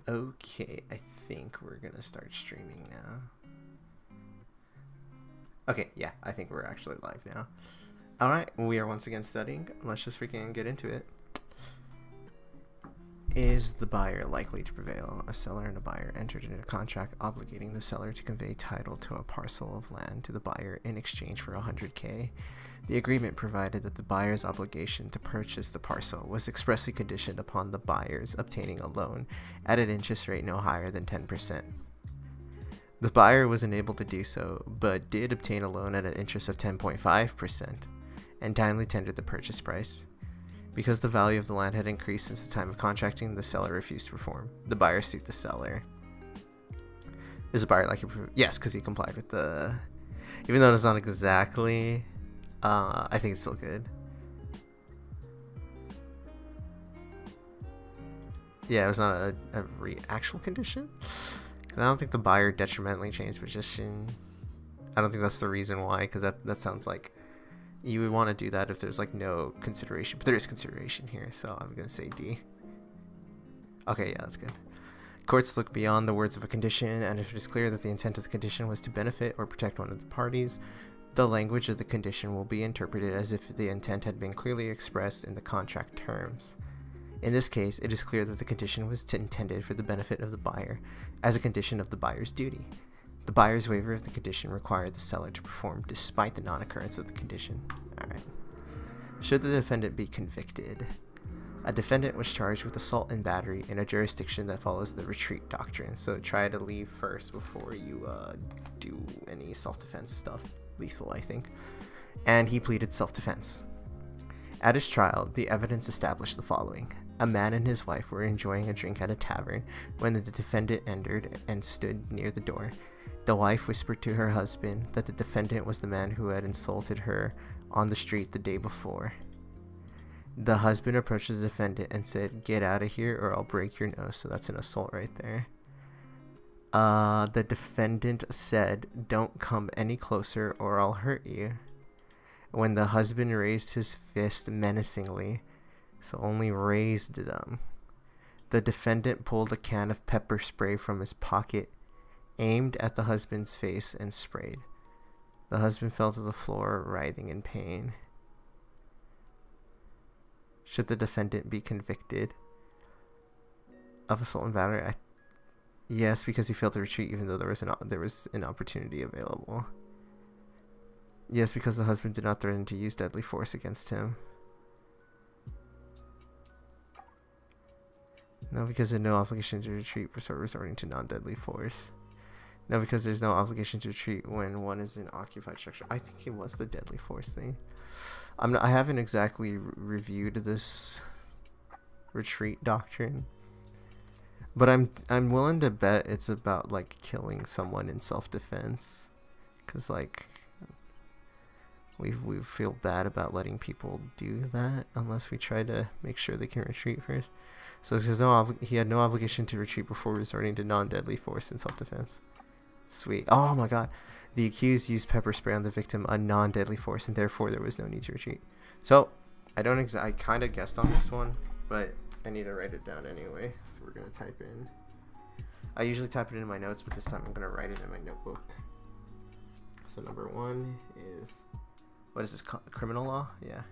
Okay, I think we're gonna start streaming now. Okay, yeah, I think we're actually live now. Alright, we are once again studying. Let's just freaking get into it. Is the buyer likely to prevail? A seller and a buyer entered into a contract obligating the seller to convey title to a parcel of land to the buyer in exchange for 100K. The agreement provided that the buyer's obligation to purchase the parcel was expressly conditioned upon the buyer's obtaining a loan at an interest rate no higher than 10%. The buyer was unable to do so, but did obtain a loan at an interest of 10.5% and timely tendered the purchase price. Because the value of the land had increased since the time of contracting, the seller refused to perform. The buyer sued the seller. Is the buyer likely? Yes, because he complied with the... Even though it's not exactly... I think it's still good. Yeah, it was not a actual condition. I don't think the buyer detrimentally changed position. I don't think that's the reason why, because that sounds like you would want to do that if there's like no consideration, but there is consideration here, so I'm gonna say D. Okay, yeah, that's good. Courts look beyond the words of a condition, and if it is clear that the intent of the condition was to benefit or protect one of the parties, the language of the condition will be interpreted as if the intent had been clearly expressed in the contract terms. In this case, it is clear that the condition was intended for the benefit of the buyer, as a condition of the buyer's duty. The buyer's waiver of the condition required the seller to perform despite the non-occurrence of the condition. Alright. Should the defendant be convicted? A defendant was charged with assault and battery in a jurisdiction that follows the retreat doctrine, so try to leave first before you do any self-defense stuff. Lethal, I think. And he pleaded self-defense. At his trial, the evidence established the following. A man and his wife were enjoying a drink at a tavern when the defendant entered and stood near the door. The wife whispered to her husband that the defendant was the man who had insulted her on the street the day before. The husband approached the defendant and said, "Get out of here or I'll break your nose." So that's an assault right there. The defendant said, "Don't come any closer or I'll hurt you." When the husband raised his fist menacingly, so only raised them, the defendant pulled a can of pepper spray from his pocket, aimed at the husband's face, and sprayed. The husband fell to the floor, writhing in pain. Should the defendant be convicted of assault and battery? Yes, because he failed to retreat even though there was an opportunity available. Yes, because the husband did not threaten to use deadly force against him. No, because there's no obligation to retreat for resorting to non-deadly force. No, because there's no obligation to retreat when one is in occupied structure. I think it was the deadly force thing. I haven't exactly reviewed this retreat doctrine, but I'm willing to bet it's about like killing someone in self-defense, because like we feel bad about letting people do that unless we try to make sure they can retreat first. So he had no obligation to retreat before resorting to non-deadly force in self-defense. Sweet. Oh my god. The accused used pepper spray on the victim, a non-deadly force, and therefore there was no need to retreat. So, I kind of guessed on this one, but I need to write it down anyway. So we're going to type in. I usually type it in my notes, but this time I'm going to write it in my notebook. So number one is, what is this, criminal law? Yeah.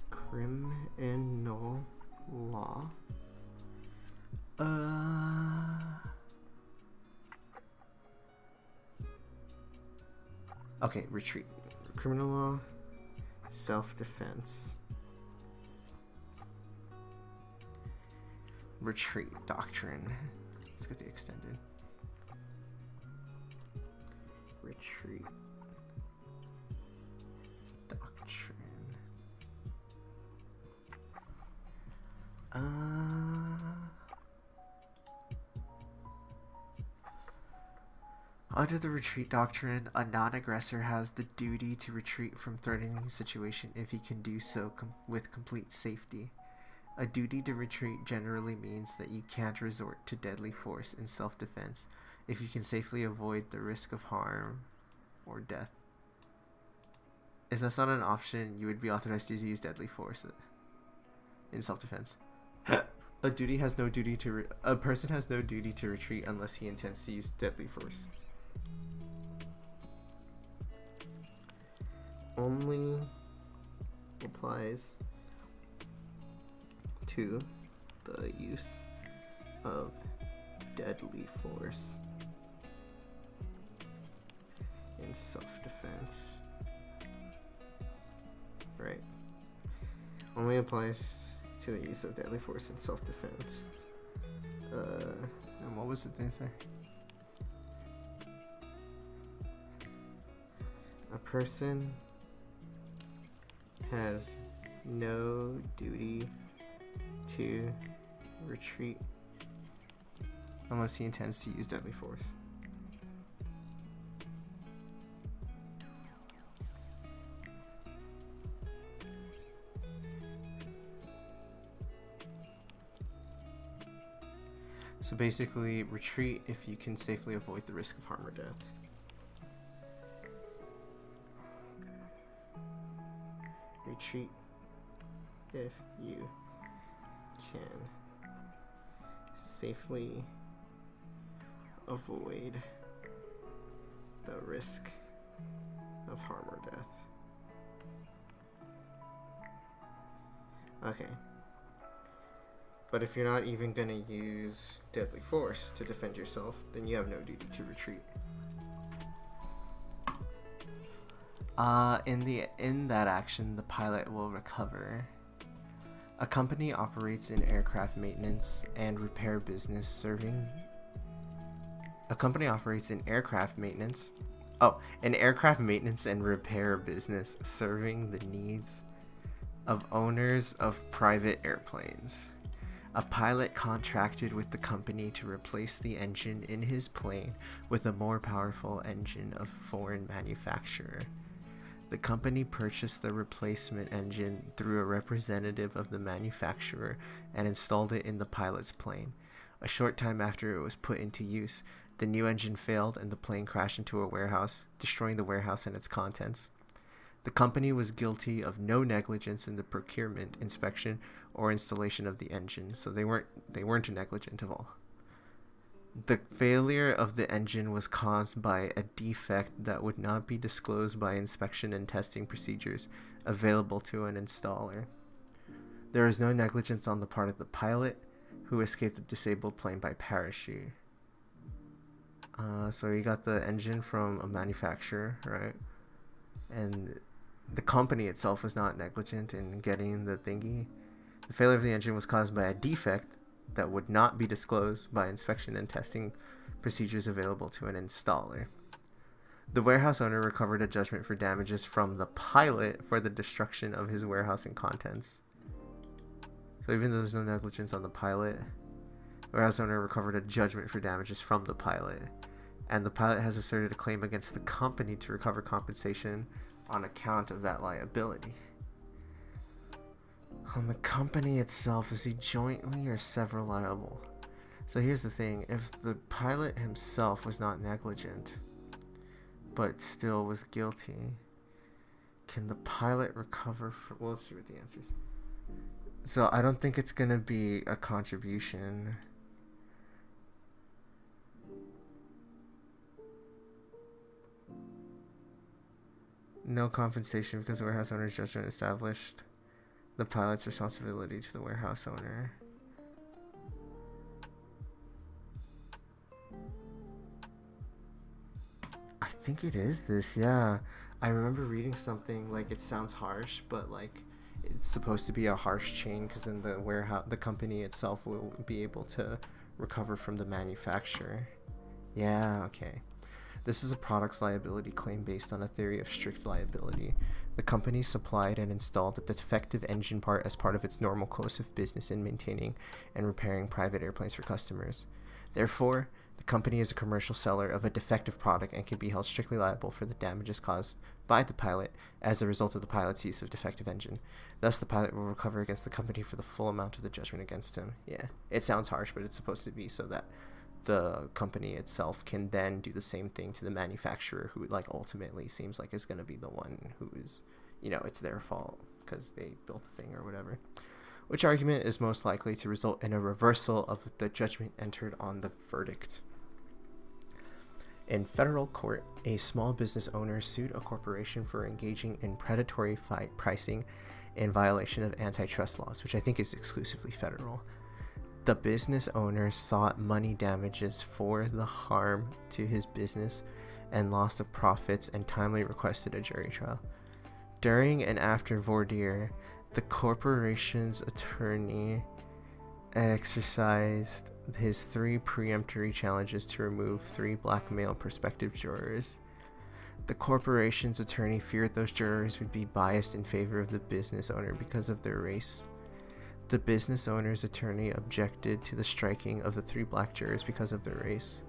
Criminal law. Okay, retreat. Criminal law, self-defense. Retreat doctrine. Let's get the extended. Retreat doctrine. Under the retreat doctrine, a non-aggressor has the duty to retreat from threatening situation if he can do so with complete safety. A duty to retreat generally means that you can't resort to deadly force in self-defense if you can safely avoid the risk of harm or death. If that's not an option, you would be authorized to use deadly force in self-defense. A duty has no duty to a person has no duty to retreat unless he intends to use deadly force. Only applies to the use of deadly force in self-defense. Right. Only applies to the use of deadly force in self-defense. And what was the thing say? A person has no duty to retreat unless he intends to use deadly force. So basically, retreat if you can safely avoid the risk of harm or death. Retreat if you can safely avoid the risk of harm or death. Okay. But if you're not even going to use deadly force to defend yourself, then you have no duty to retreat. In that action, the pilot will recover. A company operates in aircraft maintenance and repair business serving. A company operates in aircraft maintenance. An aircraft maintenance and repair business serving the needs of owners of private airplanes. A pilot contracted with the company to replace the engine in his plane with a more powerful engine of foreign manufacturer. The company purchased the replacement engine through a representative of the manufacturer and installed it in the pilot's plane. A short time after it was put into use, the new engine failed and the plane crashed into a warehouse, destroying the warehouse and its contents. The company was guilty of no negligence in the procurement, inspection, or installation of the engine, so they weren't negligent at all. The failure of the engine was caused by a defect that would not be disclosed by inspection and testing procedures available to an installer. There is no negligence on the part of the pilot, who escaped the disabled plane by parachute. So you got the engine from a manufacturer, right? And the company itself was not negligent in getting the thingy. The failure of the engine was caused by a defect that would not be disclosed by inspection and testing procedures available to an installer. The warehouse owner recovered a judgment for damages from the pilot for the destruction of his warehouse and contents. So even though there's no negligence on the pilot, the warehouse owner recovered a judgment for damages from the pilot. And the pilot has asserted a claim against the company to recover compensation on account of that liability. On the company itself, is he jointly or several liable? So here's the thing, if the pilot himself was not negligent, but still was guilty, can the pilot recover for... Well, let's see what the answer is. So I don't think it's going to be a contribution. No compensation because the warehouse owner's judgment established the pilot's responsibility to the warehouse owner. I think it is this, yeah. I remember reading something like it sounds harsh, but like it's supposed to be a harsh chain because then the company itself will be able to recover from the manufacturer. Yeah, okay. This is a product's liability claim based on a theory of strict liability. The company supplied and installed a defective engine part as part of its normal course of business in maintaining and repairing private airplanes for customers. Therefore, the company is a commercial seller of a defective product and can be held strictly liable for the damages caused by the pilot as a result of the pilot's use of defective engine. Thus, the pilot will recover against the company for the full amount of the judgment against him. Yeah, it sounds harsh, but it's supposed to be so that the company itself can then do the same thing to the manufacturer, who like ultimately seems like is going to be the one who is, it's their fault because they built the thing or whatever. Which argument is most likely to result in a reversal of the judgment entered on the verdict? In federal court, a small business owner sued a corporation for engaging in predatory pricing in violation of antitrust laws, which I think is exclusively federal. The business owner sought money damages for the harm to his business and loss of profits and timely requested a jury trial. During and after voir dire, the corporation's attorney exercised his 3 preemptory challenges to remove 3 black male prospective jurors. The corporation's attorney feared those jurors would be biased in favor of the business owner because of their race. The business owner's attorney objected to the striking of the 3 black jurors because of their race.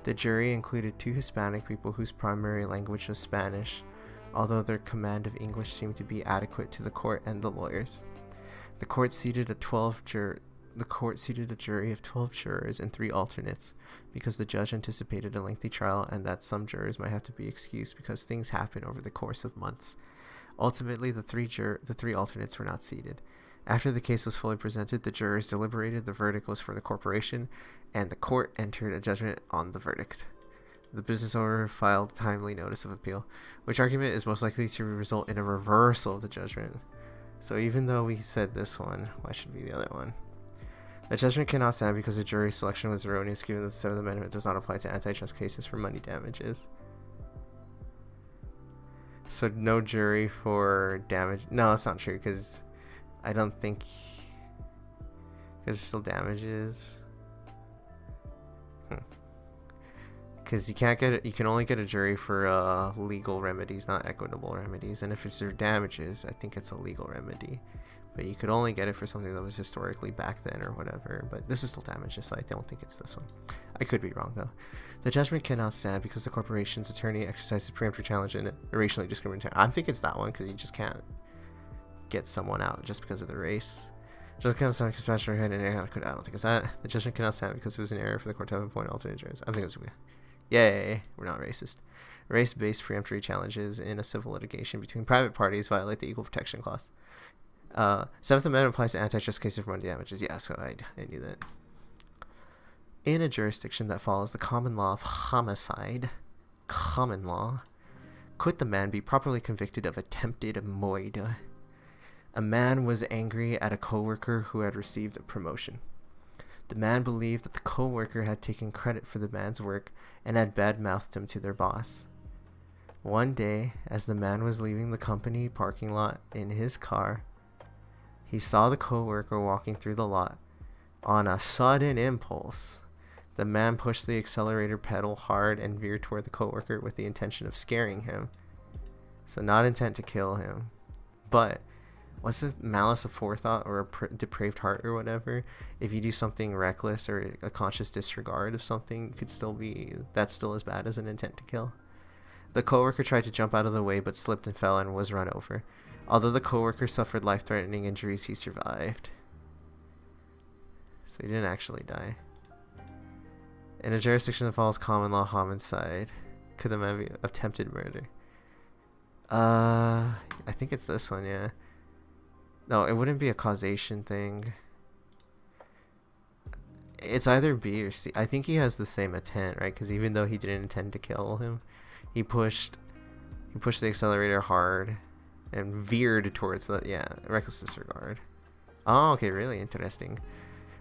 The jury included 2 Hispanic people whose primary language was Spanish, although their command of English seemed to be adequate to the court and the lawyers. The court seated a jury of 12 jurors and 3 alternates because the judge anticipated a lengthy trial and that some jurors might have to be excused because things happen over the course of months. Ultimately, the 3 alternates were not seated. After the case was fully presented, the jurors deliberated, the verdict was for the corporation, and the court entered a judgment on the verdict. The business owner filed timely notice of appeal, which argument is most likely to result in a reversal of the judgment. So even though we said this one, why should it be the other one? The judgment cannot stand because the jury selection was erroneous, given that the 7th Amendment does not apply to antitrust cases for money damages. So no jury for damage. No, that's not true, because I don't think, because still damages. Because you can't get it. You can only get a jury for legal remedies, not equitable remedies. And if it's your damages, I think it's a legal remedy. But you could only get it for something that was historically back then or whatever. But this is still damages, so I don't think it's this one. I could be wrong though. The judgment cannot stand because the corporation's attorney exercised a preemptory challenge in a racially discriminatory. I'm thinking it's that one because you just can't get someone out just because of the race. Just cannot stand because Pastor had an error. I don't think it's that. The judgment cannot stand because it was an error for the court to appoint alternate jurors. I think it was weird. Yay, we're not racist. Race-based preemptory challenges in a civil litigation between private parties violate the Equal Protection Clause. 7th Amendment applies to antitrust cases for money damages. Yeah, so I knew that. In a jurisdiction that follows the common law of homicide, common law, could the man be properly convicted of attempted murder? A man was angry at a coworker who had received a promotion. The man believed that the co-worker had taken credit for the man's work and had bad-mouthed him to their boss. One day, as the man was leaving the company parking lot in his car, he saw the co-worker walking through the lot. On a sudden impulse, the man pushed the accelerator pedal hard and veered toward the co-worker with the intention of scaring him. So not intent to kill him, but what's this, malice aforethought or a depraved heart or whatever? If you do something reckless or a conscious disregard of something, could still be, that's still as bad as an intent to kill. The coworker tried to jump out of the way but slipped and fell and was run over. Although the coworker suffered life-threatening injuries, he survived. So he didn't actually die. In a jurisdiction that follows common law homicide, could the man be attempted murder? I think it's this one, yeah. No, it wouldn't be a causation thing. It's either B or C. I think he has the same intent, right? Because even though he didn't intend to kill him, he pushed the accelerator hard and veered towards the, yeah, reckless disregard. Oh, okay, really interesting.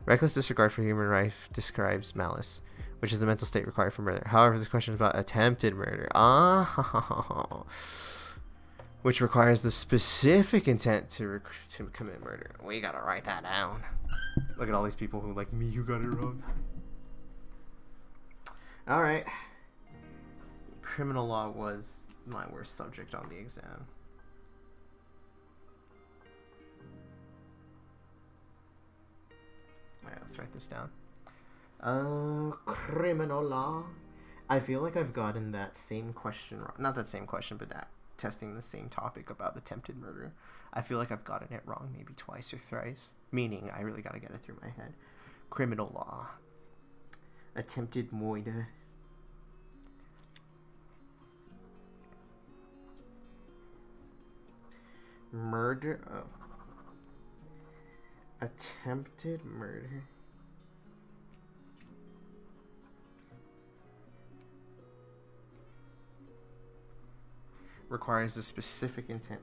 Reckless disregard for human life describes malice, which is the mental state required for murder. However, this question is about attempted murder. Which requires the specific intent to commit murder. We gotta write that down. Look at all these people who like me who got it wrong. Alright. Criminal law was my worst subject on the exam. Alright, let's write this down. Criminal law. I feel like I've gotten that same question wrong. Not that same question, but that testing the same topic about attempted murder. I feel like I've gotten it wrong maybe twice or thrice. Meaning, I really gotta get it through my head. Criminal law. Attempted murder. Murder. Oh. Attempted murder requires the specific intent.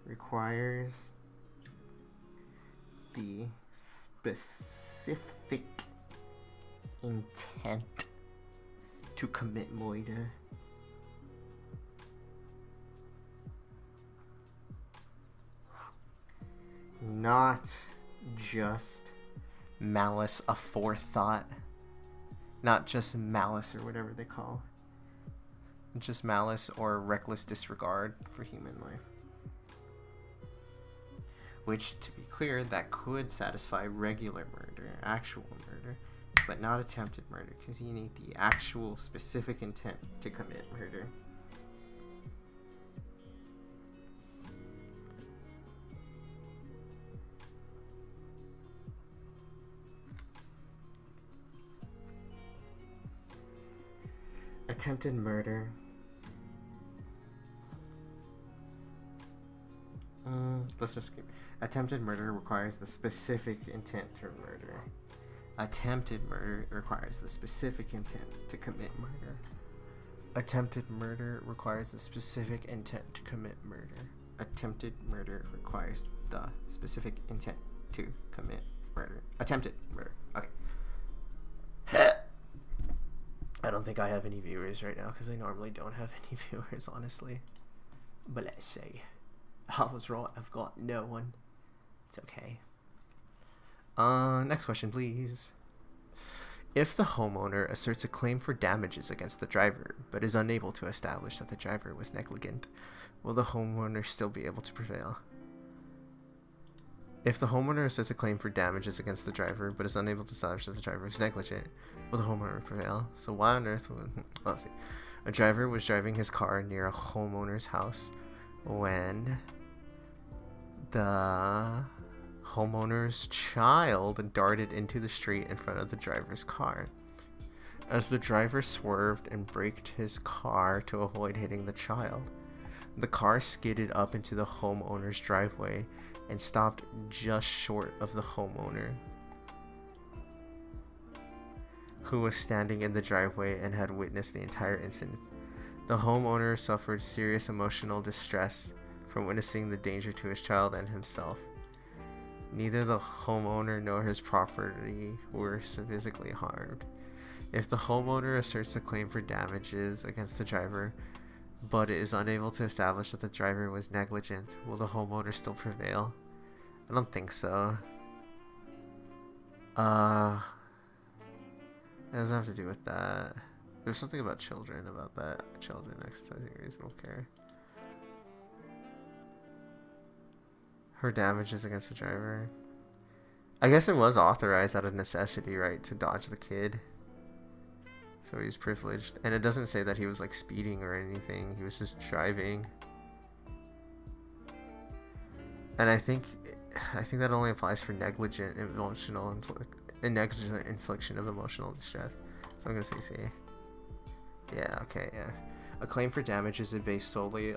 Requires the specific intent to commit murder. Not just malice aforethought. Not just malice or whatever they call. Just malice or reckless disregard for human life. Which, to be clear, that could satisfy regular murder, actual murder, but not attempted murder, because you need the actual specific intent to commit murder. Attempted murder. Let's just skip. Attempted murder requires the specific intent to murder. Attempted murder requires the specific intent to commit murder. Attempted murder requires the specific intent to commit murder. Attempted murder requires the specific intent to commit murder. Attempted murder. Okay. I don't think I have any viewers right now because I normally don't have any viewers, honestly. But let's say I was right. I've got no one. It's okay. Next question, please. If the homeowner asserts a claim for damages against the driver, but is unable to establish that the driver was negligent, will the homeowner still be able to prevail? If the homeowner asserts a claim for damages against the driver, but is unable to establish that the driver was negligent, will the homeowner prevail? So why on earth would... Let's see. A driver was driving his car near a homeowner's house when the homeowner's child darted into the street in front of the driver's car. As the driver swerved and braked his car to avoid hitting the child, the car skidded up into the homeowner's driveway and stopped just short of the homeowner, who was standing in the driveway and had witnessed the entire incident. The homeowner suffered serious emotional distress from witnessing the danger to his child and himself. Neither the homeowner nor his property were physically harmed. If the homeowner asserts a claim for damages against the driver, but is unable to establish that the driver was negligent, will the homeowner still prevail? I don't think so. It doesn't have to do with that. There's something about children about that. Children exercising reasonable care. Her damages against the driver. I guess it was authorized out of necessity, right? To dodge the kid. So he's privileged. And it doesn't say that he was like speeding or anything. He was just driving. And I think that only applies for negligent negligent infliction of emotional distress. So I'm gonna say C. Yeah, okay, yeah. A claim for damages is based solely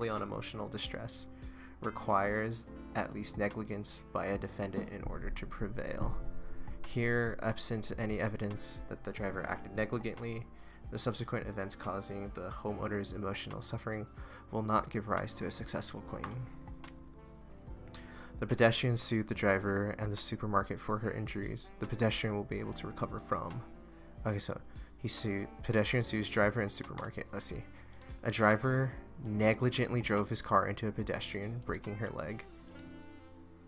on emotional distress requires at least negligence by a defendant in order to prevail. Here, absent any evidence that the driver acted negligently, the subsequent events causing the homeowner's emotional suffering will not give rise to a successful claim. The pedestrian sued the driver and the supermarket for her injuries. The pedestrian will be able to recover from. Okay, so pedestrian sues driver and supermarket. Let's see. A driver negligently drove his car into a pedestrian, breaking her leg.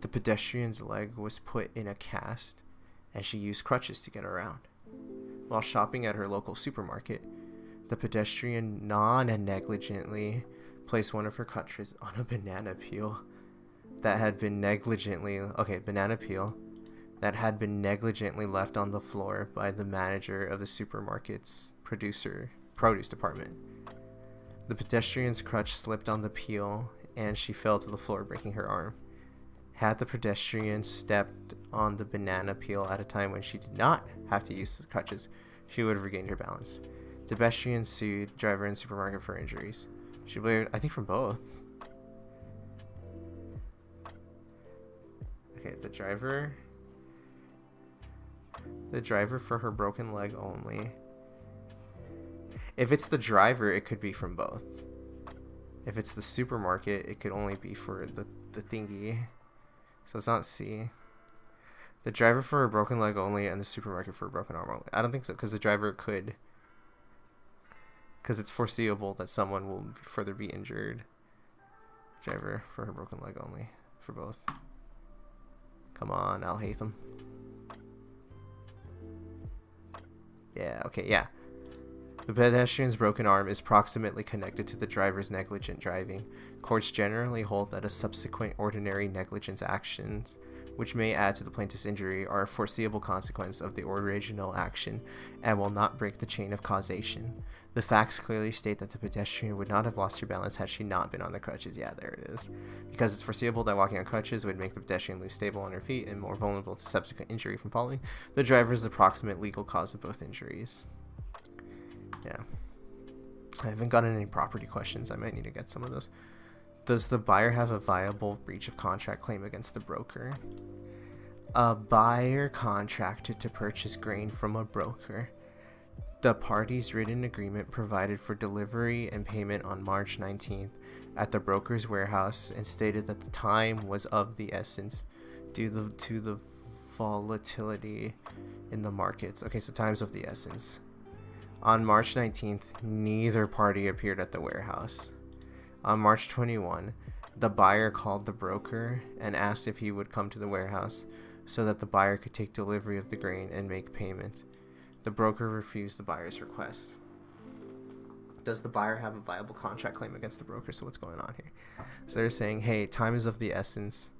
The pedestrian's leg was put in a cast, and she used crutches to get around. While shopping at her local supermarket, the pedestrian non-negligently placed one of her crutches on a banana peel that had been negligently left on the floor by the manager of the supermarket's produce department. The pedestrian's crutch slipped on the peel and she fell to the floor, breaking her arm. Had the pedestrian stepped on the banana peel at a time when she did not have to use the crutches, she would have regained her balance. The pedestrian sued driver and supermarket for injuries. She blamed, I think, from both. Okay, the driver for her broken leg only. If it's the driver, it could be from both. If it's the supermarket, it could only be for the thingy. So it's not C. The driver for a broken leg only and the supermarket for a broken arm only. I don't think so, because the driver could. Because it's foreseeable that someone will further be injured. Driver for her broken leg only. For both. Come on, Al Hatham. Yeah, okay, yeah. The pedestrian's broken arm is proximately connected to the driver's negligent driving. Courts generally hold that a subsequent ordinary negligence actions, which may add to the plaintiff's injury, are a foreseeable consequence of the original action and will not break the chain of causation. The facts clearly state that the pedestrian would not have lost her balance had she not been on the crutches. Yeah, there it is. Because it's foreseeable that walking on crutches would make the pedestrian lose stable on her feet and more vulnerable to subsequent injury from falling. The driver is the proximate legal cause of both injuries. Yeah. I haven't gotten any property questions. I might need to get some of those. Does the buyer have a viable breach of contract claim against the broker? A buyer contracted to purchase grain from a broker. The parties' written agreement provided for delivery and payment on March 19th at the broker's warehouse and stated that the time was of the essence due to the volatility in the markets. Okay, so time's of the essence. On March 19th, neither party appeared at the warehouse. On March 21, the buyer called the broker and asked if he would come to the warehouse so that the buyer could take delivery of the grain and make payment. The broker refused the buyer's request. Does the buyer have a viable contract claim against the broker? So what's going on here? So they're saying, hey, time is of the essence.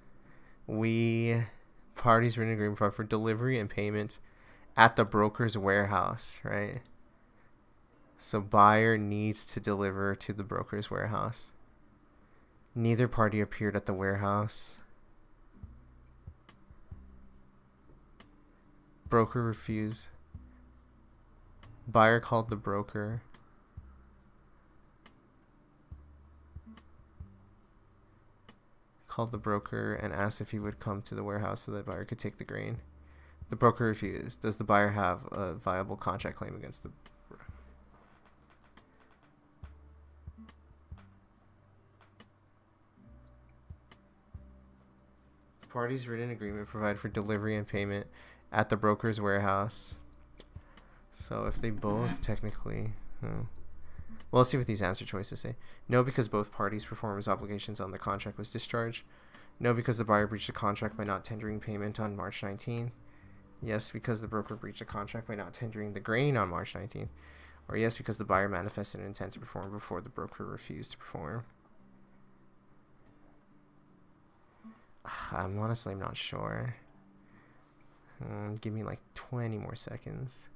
Parties written agreement for delivery and payment at the broker's warehouse, right? So buyer needs to deliver to the broker's warehouse. Neither party appeared at the warehouse. Broker refused. Buyer called the broker. And asked if he would come to the warehouse so that buyer could take the grain. The broker refused. Does the buyer have a viable contract claim against the... Parties written agreement provide for delivery and payment at the broker's warehouse. So if they both technically... Well, let's see what these answer choices say. No, because both parties' performance obligations on the contract was discharged. No, because the buyer breached the contract by not tendering payment on March 19th. Yes, because the broker breached the contract by not tendering the grain on March 19th. Or yes, because the buyer manifested an intent to perform before the broker refused to perform. I'm honestly not sure. Give me like 20 more seconds.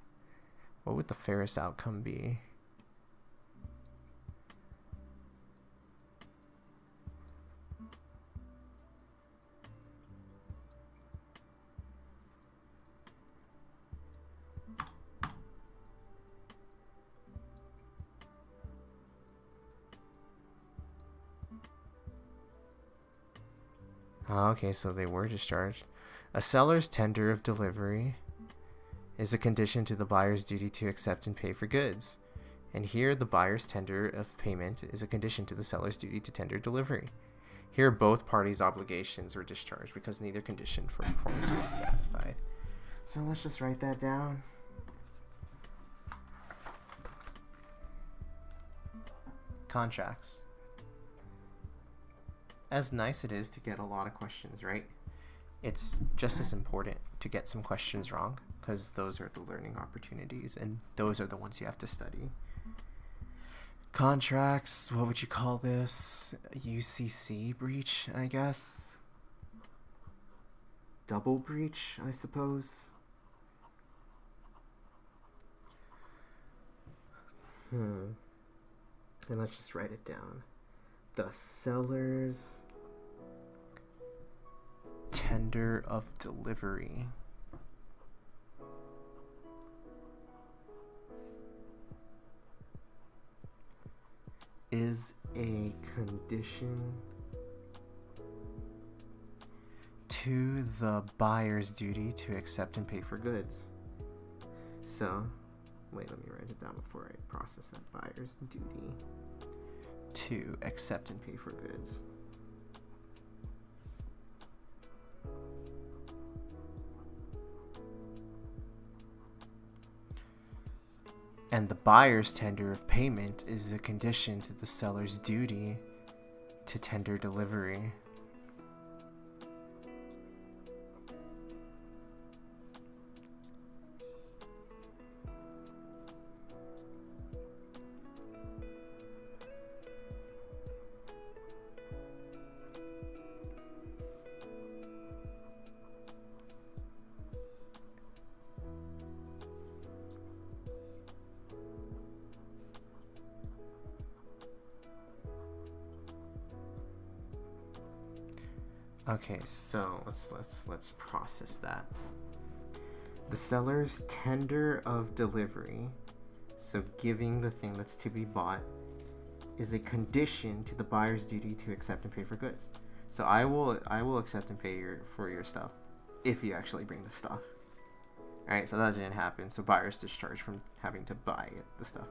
What would the fairest outcome be? Okay, so they were discharged. A seller's tender of delivery is a condition to the buyer's duty to accept and pay for goods. And here, the buyer's tender of payment is a condition to the seller's duty to tender delivery. Here, both parties' obligations were discharged because neither condition for performance was satisfied. So let's just write that down. Contracts. As nice it is to get a lot of questions right, it's just as important to get some questions wrong, because those are the learning opportunities and those are the ones you have to study. Contracts, what would you call this? UCC breach, I guess. Double breach, I suppose. And let's just write it down. The seller's tender of delivery is a condition to the buyer's duty to accept and pay for goods. So, wait, let me write it down before I process that. Buyer's duty to accept and pay for goods. And the buyer's tender of payment is a condition to the seller's duty to tender delivery. Okay, so let's process that. The seller's tender of delivery, so giving the thing that's to be bought, is a condition to the buyer's duty to accept and pay for goods. So I will accept and pay for your stuff if you actually bring the stuff. All right, so that didn't happen. So buyer's discharged from having to buy the stuff.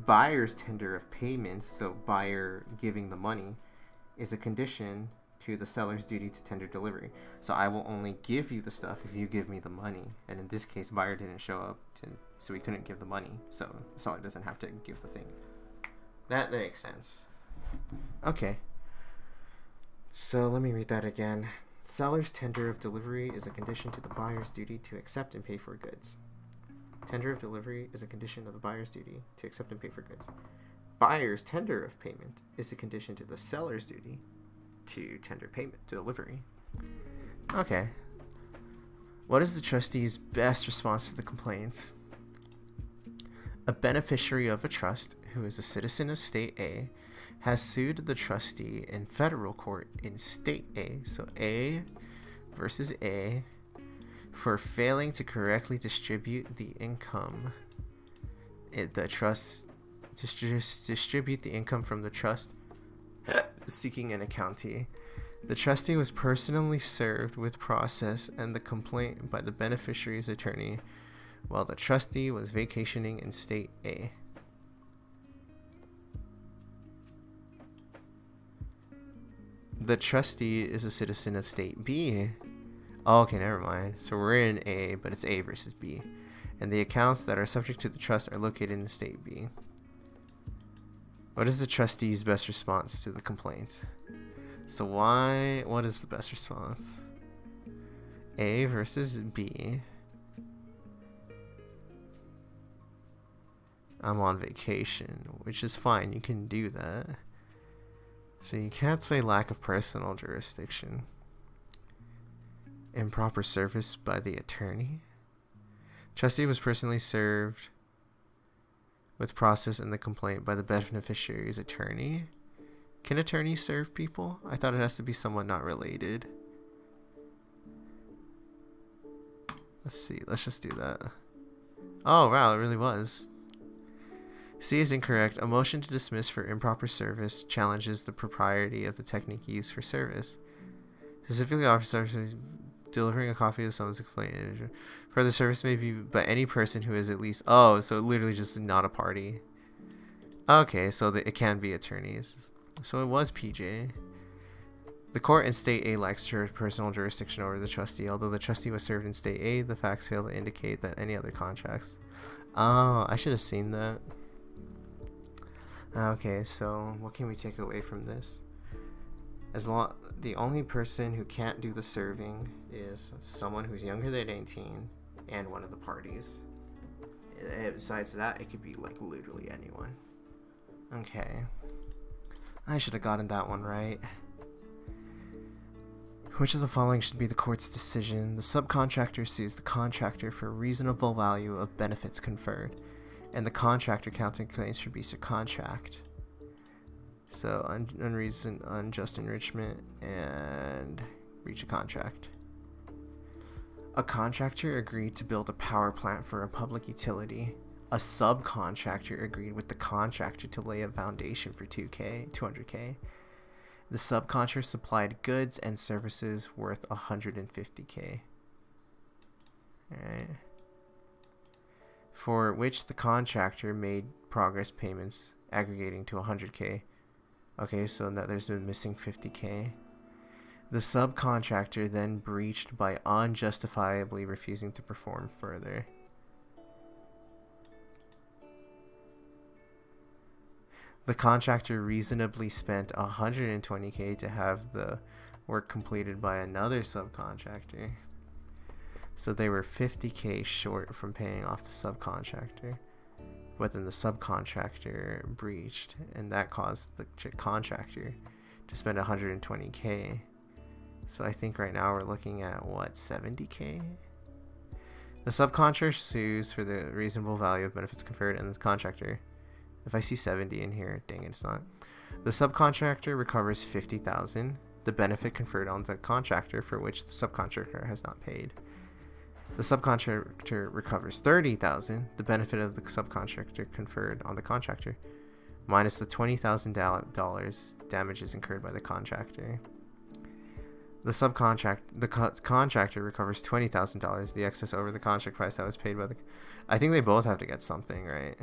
Buyer's tender of payment, so buyer giving the money, is a condition to the seller's duty to tender delivery. So I will only give you the stuff if you give me the money. And in this case, buyer didn't show up, so he couldn't give the money. So the seller doesn't have to give the thing. That makes sense. Okay. So let me read that again. Seller's tender of delivery is a condition to the buyer's duty to accept and pay for goods. Tender of delivery is a condition of the buyer's duty to accept and pay for goods. Buyer's tender of payment is a condition to the seller's duty to tender payment delivery. Okay. What is the trustee's best response to the complaints? A beneficiary of a trust who is a citizen of State A has sued the trustee in federal court in State A, so A versus A, for failing to correctly distribute the income. The trust distribute the income from the trust seeking an accountee. The trustee was personally served with process and the complaint by the beneficiary's attorney while the trustee was vacationing in State A. The trustee is a citizen of State B. Oh, okay, never mind. So we're in A, but it's A versus B. And the accounts that are subject to the trust are located in State B. What is the trustee's best response to the complaint? So what is the best response? A versus B. I'm on vacation, which is fine. You can do that. So you can't say lack of personal jurisdiction. Improper service by the attorney. Trustee was personally served with process and the complaint by the beneficiary's attorney. Can attorneys serve people? I thought it has to be someone not related. Let's see. Let's just do that. Oh, wow, it really was. C is incorrect. A motion to dismiss for improper service challenges the propriety of the technique used for service. Specifically, officers delivering a copy of someone's complaint. Further service may be by any person who is at least... Oh, so literally just not a party. Okay, so it can be attorneys. So it was PJ. The court in State A lacks personal jurisdiction over the trustee. Although the trustee was served in State A, the facts fail to indicate that any other contracts. Oh, I should have seen that. Okay, so what can we take away from this? The only person who can't do the serving is someone who's younger than 18 and one of the parties. Besides that, it could be like literally anyone. Okay. I should have gotten that one right. Which of the following should be the court's decision? The subcontractor sues the contractor for reasonable value of benefits conferred, and the contractor counting claims for breach of contract. So unjust enrichment and breach of contract. A contractor agreed to build a power plant for a public utility. A subcontractor agreed with the contractor to lay a foundation for $200K. The subcontractor supplied goods and services worth 150K. Alright. For which the contractor made progress payments aggregating to 100K. Okay, so that there's been missing 50K. The subcontractor then breached by unjustifiably refusing to perform further. The contractor reasonably spent 120K to have the work completed by another subcontractor. So they were 50K short from paying off the subcontractor. But then the subcontractor breached, and that caused the contractor to spend 120K. So I think right now we're looking at, what, 70K? The subcontractor sues for the reasonable value of benefits conferred on the contractor. If I see 70 in here, dang it, it's not. The subcontractor recovers 50,000, the benefit conferred on the contractor for which the subcontractor has not paid. The subcontractor recovers 30,000, the benefit of the subcontractor conferred on the contractor, minus the $20,000 damages incurred by the contractor. The contractor recovers $20,000, the excess over the contract price that was paid by the. I think they both have to get something, right?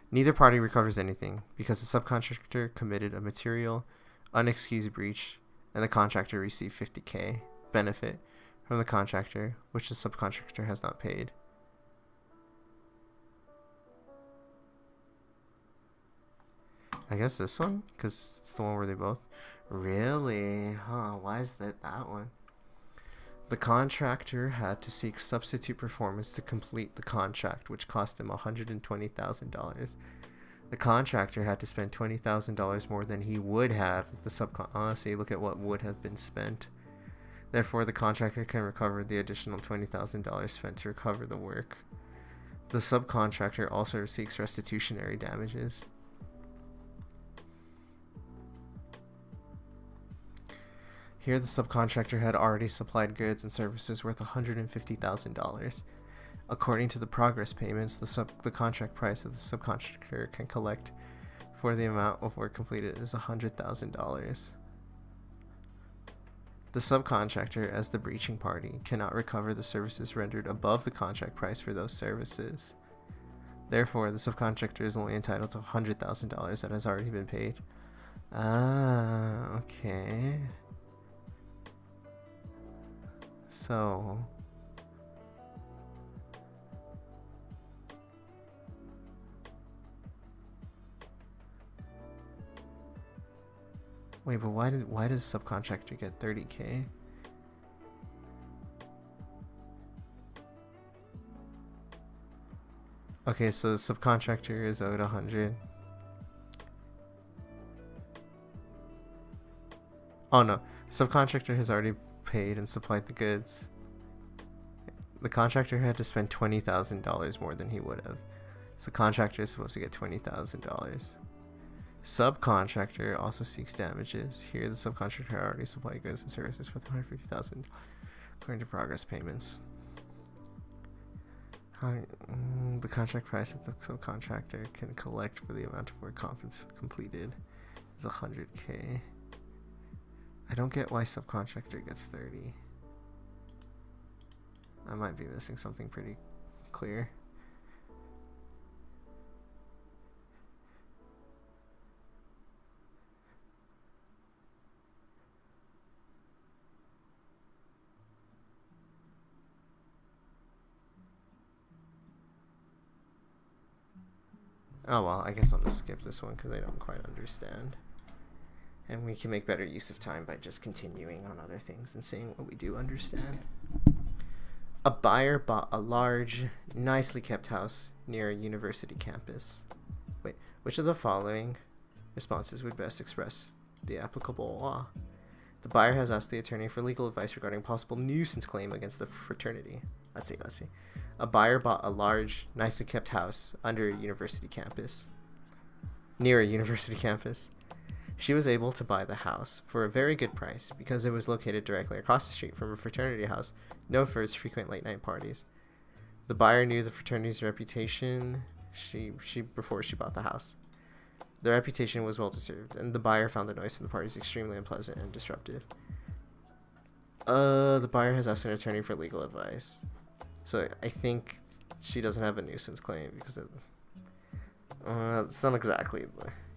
Neither party recovers anything because the subcontractor committed a material, unexcused breach, and the contractor received 50K benefit from the contractor, which the subcontractor has not paid. I guess this one, because it's the one where they both. Really? Huh? Why is that one? The contractor had to seek substitute performance to complete the contract, which cost him $120,000. The contractor had to spend $20,000 more than he would have if the honestly, look at what would have been spent. Therefore, the contractor can recover the additional $20,000 spent to recover the work. The subcontractor also seeks restitutionary damages. Here, the subcontractor had already supplied goods and services worth $150,000. According to the progress payments, the contract price that the subcontractor can collect for the amount of work completed is $100,000. The subcontractor, as the breaching party, cannot recover the services rendered above the contract price for those services. Therefore, the subcontractor is only entitled to $100,000 that has already been paid. Ah, okay. So, wait, but why does subcontractor get 30K? Okay, so the subcontractor is owed 100. Oh no, subcontractor has already paid and supplied the goods. The contractor had to spend $20,000 more than he would have. So contractor is supposed to get $20,000. Subcontractor also seeks damages. Here, the subcontractor already supplied goods and services for $150,000 according to progress payments. The contract price that the subcontractor can collect for the amount of work completed is 100K. I don't get why subcontractor gets 30. I might be missing something pretty clear. Oh well, I guess I'll just skip this one because I don't quite understand. And we can make better use of time by just continuing on other things and seeing what we do understand. A buyer bought a large, nicely kept house near a university campus. Wait, which of the following responses would best express the applicable law? The buyer has asked the attorney for legal advice regarding a possible nuisance claim against the fraternity. Let's see. A buyer bought a large, nicely kept house under a university campus. Near a university campus. She was able to buy the house for a very good price because it was located directly across the street from a fraternity house known for its frequent late-night parties. The buyer knew the fraternity's reputation before she bought the house. The reputation was well deserved, and the buyer found the noise from the parties extremely unpleasant and disruptive. The buyer has asked an attorney for legal advice. So I think she doesn't have a nuisance claim because of... it's not exactly...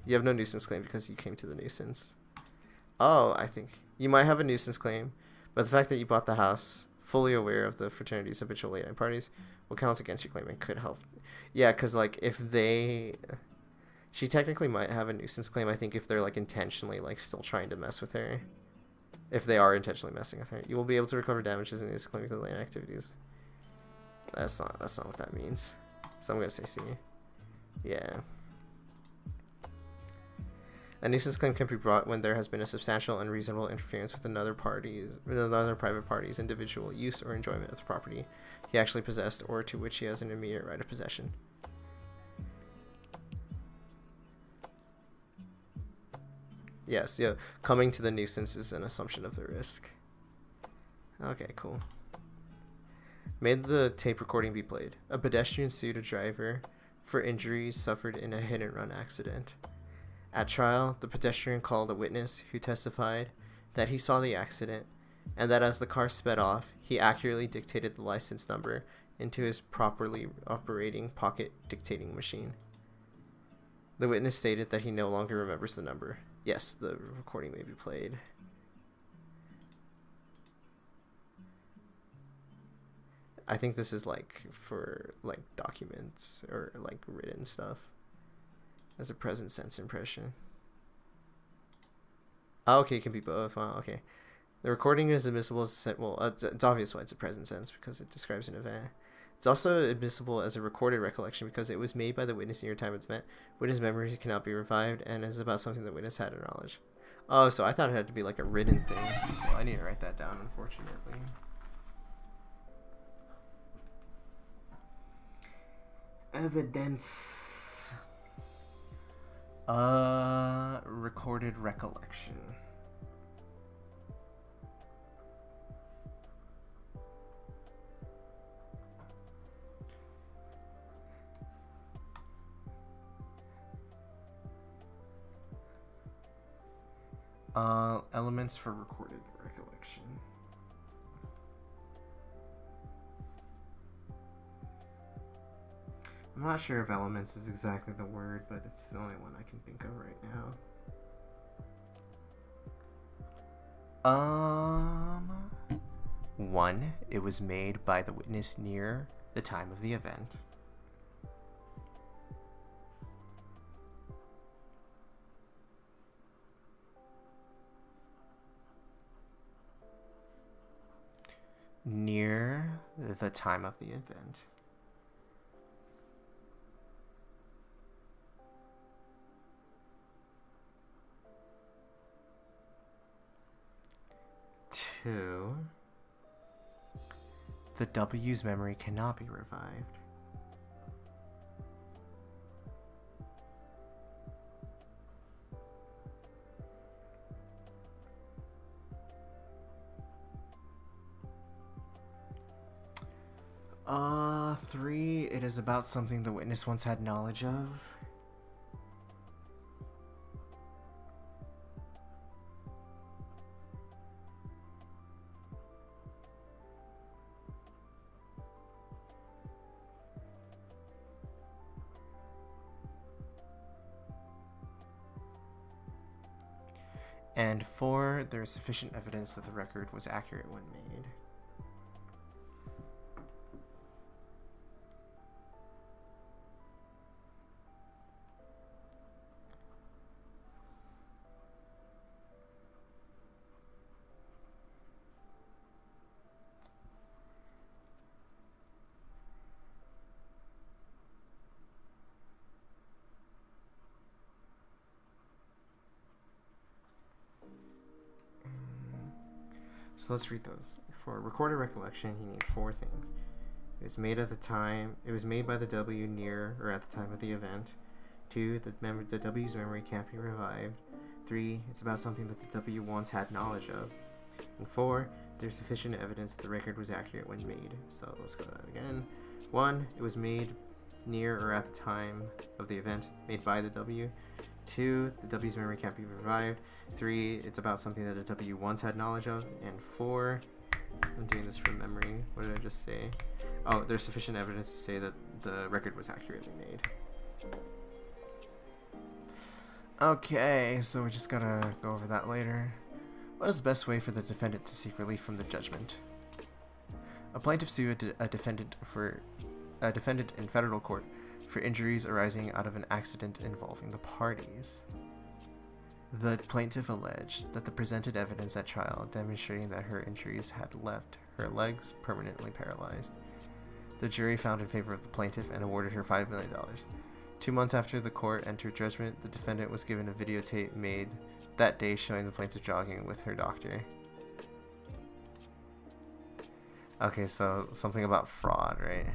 You have no nuisance claim because you came to the nuisance. Oh, I think... You might have a nuisance claim, but the fact that you bought the house fully aware of the fraternity's habitual late-night parties will count against your claim and could help. Yeah, because, like, if they... She technically might have a nuisance claim, I think, if they're, like, intentionally, like, still trying to mess with her. If they are intentionally messing with her. You will be able to recover damages in nuisance claim because of late activities. That's not what that means. So I'm going to say C. Yeah. A nuisance claim can be brought when there has been a substantial unreasonable interference with another private party's individual use or enjoyment of the property he actually possessed or to which he has an immediate right of possession. Yes, yeah. Coming to the nuisance is an assumption of the risk. Okay, cool. Made the tape recording be played. A pedestrian sued a driver for injuries suffered in a hit-and-run accident. At trial, the pedestrian called a witness who testified that he saw the accident and that as the car sped off, he accurately dictated the license number into his properly operating pocket dictating machine. The witness stated that he no longer remembers the number. Yes, the recording may be played. I think this is like for like documents or like written stuff as a present sense impression. Oh, okay, it can be both. Wow, okay. The recording is admissible as it's obvious why it's a present sense because it describes an event. It's also admissible as a recorded recollection because it was made by the witness near time of the event. Witness memories cannot be revived and is about something the witness had in knowledge. Oh, so I thought it had to be like a written thing. So I need to write that down, unfortunately. Evidence. Recorded recollection. Elements for recorded recollection. I'm not sure if elements is exactly the word, but it's the only one I can think of right now. 1. It was made by the witness near the time of the event. 'Near the time of the event. 2. The W's memory cannot be revived. 3. It is about something the witness once had knowledge of. 4. There is sufficient evidence that the record was accurate when made. So let's read those. For recorded recollection, you need 4 things. It was made at the time. It was made by the W near or at the time of the event. 2. The W's memory can't be revived. 3. It's about something that the W once had knowledge of. And 4. There's sufficient evidence that the record was accurate when made. So let's go to that again. 1. It was made near or at the time of the event, made by the W. 2, the W's memory can't be revived. 3, it's about something that the W once had knowledge of. And 4, I'm doing this from memory. What did I just say? Oh, there's sufficient evidence to say that the record was accurately made. Okay, so we just gotta go over that later. What is the best way for the defendant to seek relief from the judgment? A plaintiff sued a defendant in federal court for injuries arising out of an accident involving the parties. The plaintiff alleged that the presented evidence at trial demonstrating that her injuries had left her legs permanently paralyzed. The jury found in favor of the plaintiff and awarded her $5 million. 2 months after the court entered judgment, the defendant was given a videotape made that day showing the plaintiff jogging with her doctor. Okay, so something about fraud, right?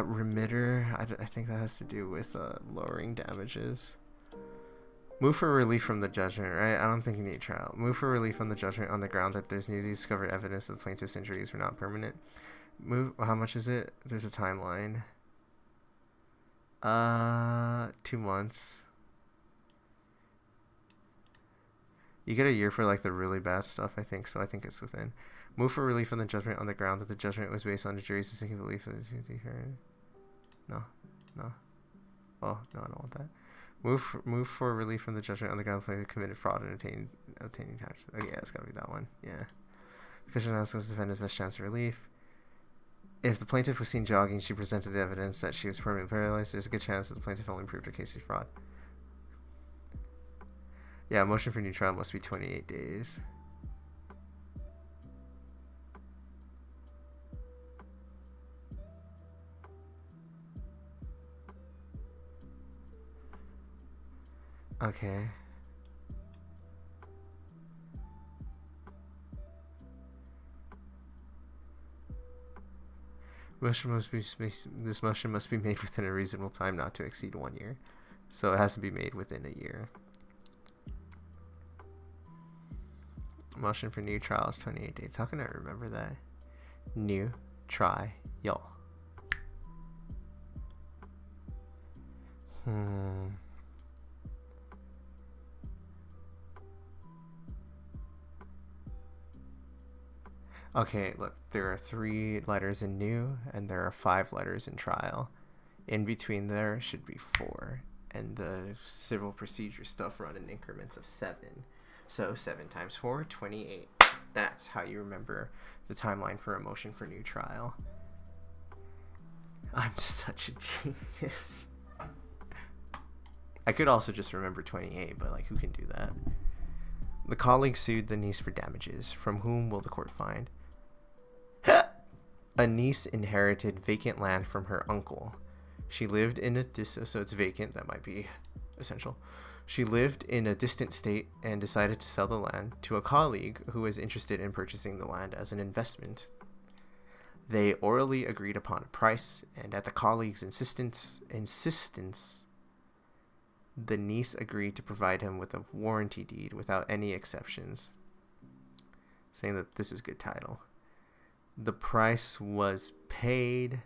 Remitter, I think that has to do with lowering damages. Move for relief from the judgment, right? I don't think you need trial. Move for relief from the judgment on the ground that there's newly discovered evidence that the plaintiff's injuries were not permanent. Move, how much is it? There's a timeline. 2 months. You get a year for like the really bad stuff, I think, so I think it's within. Move for relief from the judgment on the ground that the judgment was based on the jury's mistaken belief that no. Oh, no, I don't want that. Move for relief from the judgment on the ground that the plaintiff committed fraud and obtaining tax. Oh yeah, it's gotta be that one. Yeah. The question asks was the defendant's best chance of relief. If the plaintiff was seen jogging, she presented the evidence that she was permanently paralyzed. There's a good chance that the plaintiff only proved her case of fraud. Yeah, motion for new trial must be 28 days. Okay. This motion must be made within a reasonable time, not to exceed 1 year. So it has to be made within a year. Motion for new trial is 28 days. How can I remember that? New try yo. Okay, look, there are 3 letters in new and there are 5 letters in trial. In between there should be 4, and the civil procedure stuff run in increments of 7. So 7 times 4, 28. That's how you remember the timeline for a motion for new trial. I'm such a genius. I could also just remember 28, but like, who can do that? The colleague sued the niece for damages. From whom will the court find? A niece inherited vacant land from her uncle. She lived in so it's vacant, that might be essential. She lived in a distant state and decided to sell the land to a colleague who was interested in purchasing the land as an investment. They orally agreed upon a price, and at the colleague's insistence, the niece agreed to provide him with a warranty deed without any exceptions, saying that this is good title. The price was paid,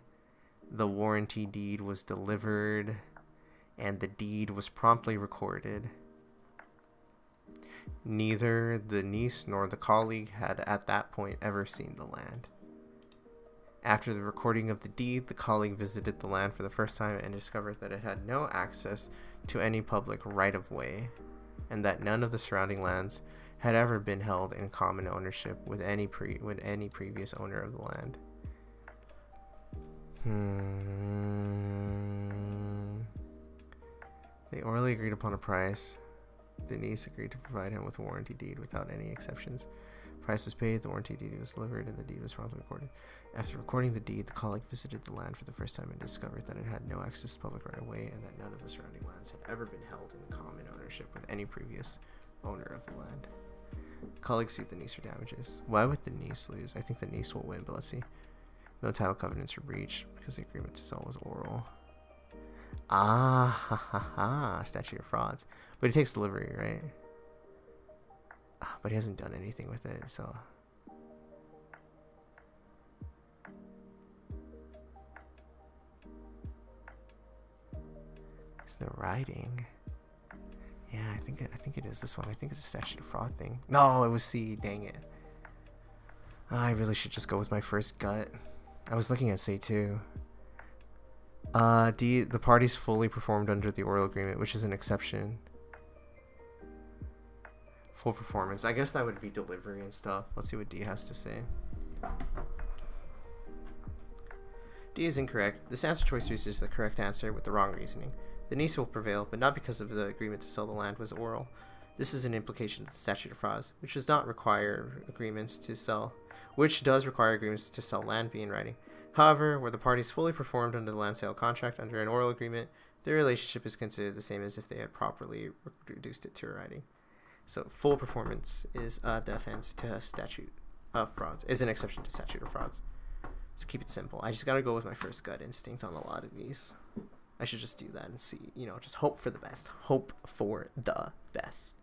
the warranty deed was delivered, and the deed was promptly recorded. Neither the niece nor the colleague had at that point ever seen the land. After the recording of the deed, the colleague visited the land for the first time and discovered that it had no access to any public right-of-way, and that none of the surrounding lands had ever been held in common ownership with any previous owner of the land. They orally agreed upon a price. The niece agreed to provide him with a warranty deed without any exceptions. Price was paid, the warranty deed was delivered, and the deed was promptly recorded. After recording the deed, the colleague visited the land for the first time and discovered that it had no access to public right-of-way and that none of the surrounding lands had ever been held in common ownership with any previous owner of the land. The colleague sued the niece for damages. Why would the niece lose? I think the niece will win, but let's see. No title covenants were breached because the agreement to sell was oral. Statute of frauds. But he takes delivery, right? But he hasn't done anything with it, so... He's no writing. Yeah, I think it is this one. I think it's a statute of fraud thing. No, it was C. Dang it. I really should just go with my first gut. I was looking at C too. D. The parties fully performed under the oral agreement, which is an exception. Full performance. I guess that would be delivery and stuff. Let's see what D has to say. D is incorrect. This answer choice uses the correct answer with the wrong reasoning. The niece will prevail, but not because of the agreement to sell the land was oral. This is an implication of the statute of frauds, which does require agreements to sell land be in writing. However, where the parties fully performed under the land sale contract under an oral agreement, their relationship is considered the same as if they had properly reduced it to writing. So full performance is a defense to statute of frauds, is an exception to statute of frauds. So keep it simple. I just gotta go with my first gut instinct on a lot of these. I should just do that and see, just hope for the best. Hope for the best.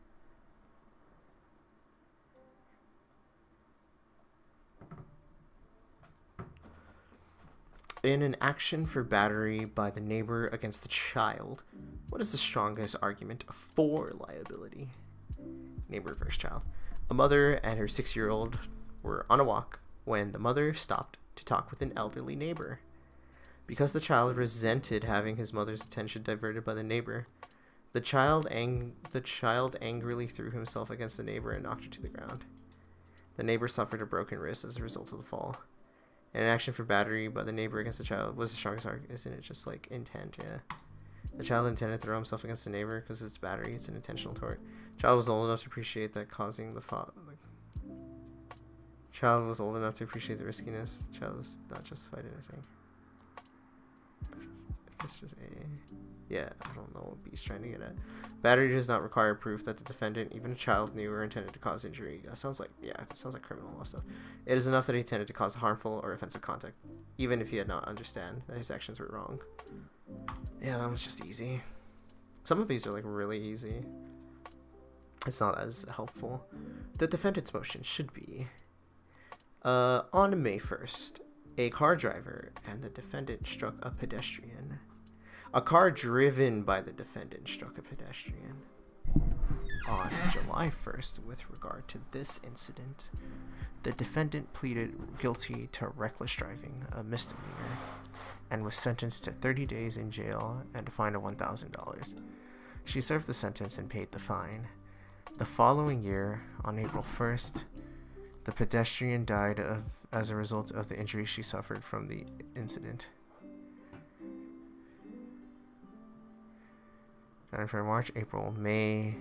In an action for battery by the neighbor against the child, what is the strongest argument for liability? Neighbor versus child. A mother and her 6-year-old were on a walk when the mother stopped to talk with an elderly neighbor. Because the child resented having his mother's attention diverted by the neighbor, the child angrily threw himself against the neighbor and knocked her to the ground. The neighbor suffered a broken wrist as a result of the fall. And an action for battery by the neighbor against the child was the strongest argument. Isn't it just like intent? Yeah. The child intended to throw himself against the neighbor because it's battery. It's an intentional tort. Child was old enough to appreciate that causing the fall. Child was old enough to appreciate the riskiness. Child was not justified in anything. I guess just A. Yeah, I don't know what B's trying to get at. Battery does not require proof that the defendant, even a child, knew or intended to cause injury. That sounds like criminal law stuff. It is enough that he intended to cause harmful or offensive contact, even if he had not understand that his actions were wrong. Yeah, that was just easy. Some of these are like really easy. It's not as helpful. The defendant's motion should be on May 1st, a car driver and the defendant struck a pedestrian. A car driven by the defendant struck a pedestrian. On July 1st, with regard to this incident, the defendant pleaded guilty to reckless driving, a misdemeanor, and was sentenced to 30 days in jail and a fine of $1,000. She served the sentence and paid the fine. The following year, on April 1st, the pedestrian died as a result of the injuries she suffered from the incident. For March, April, May.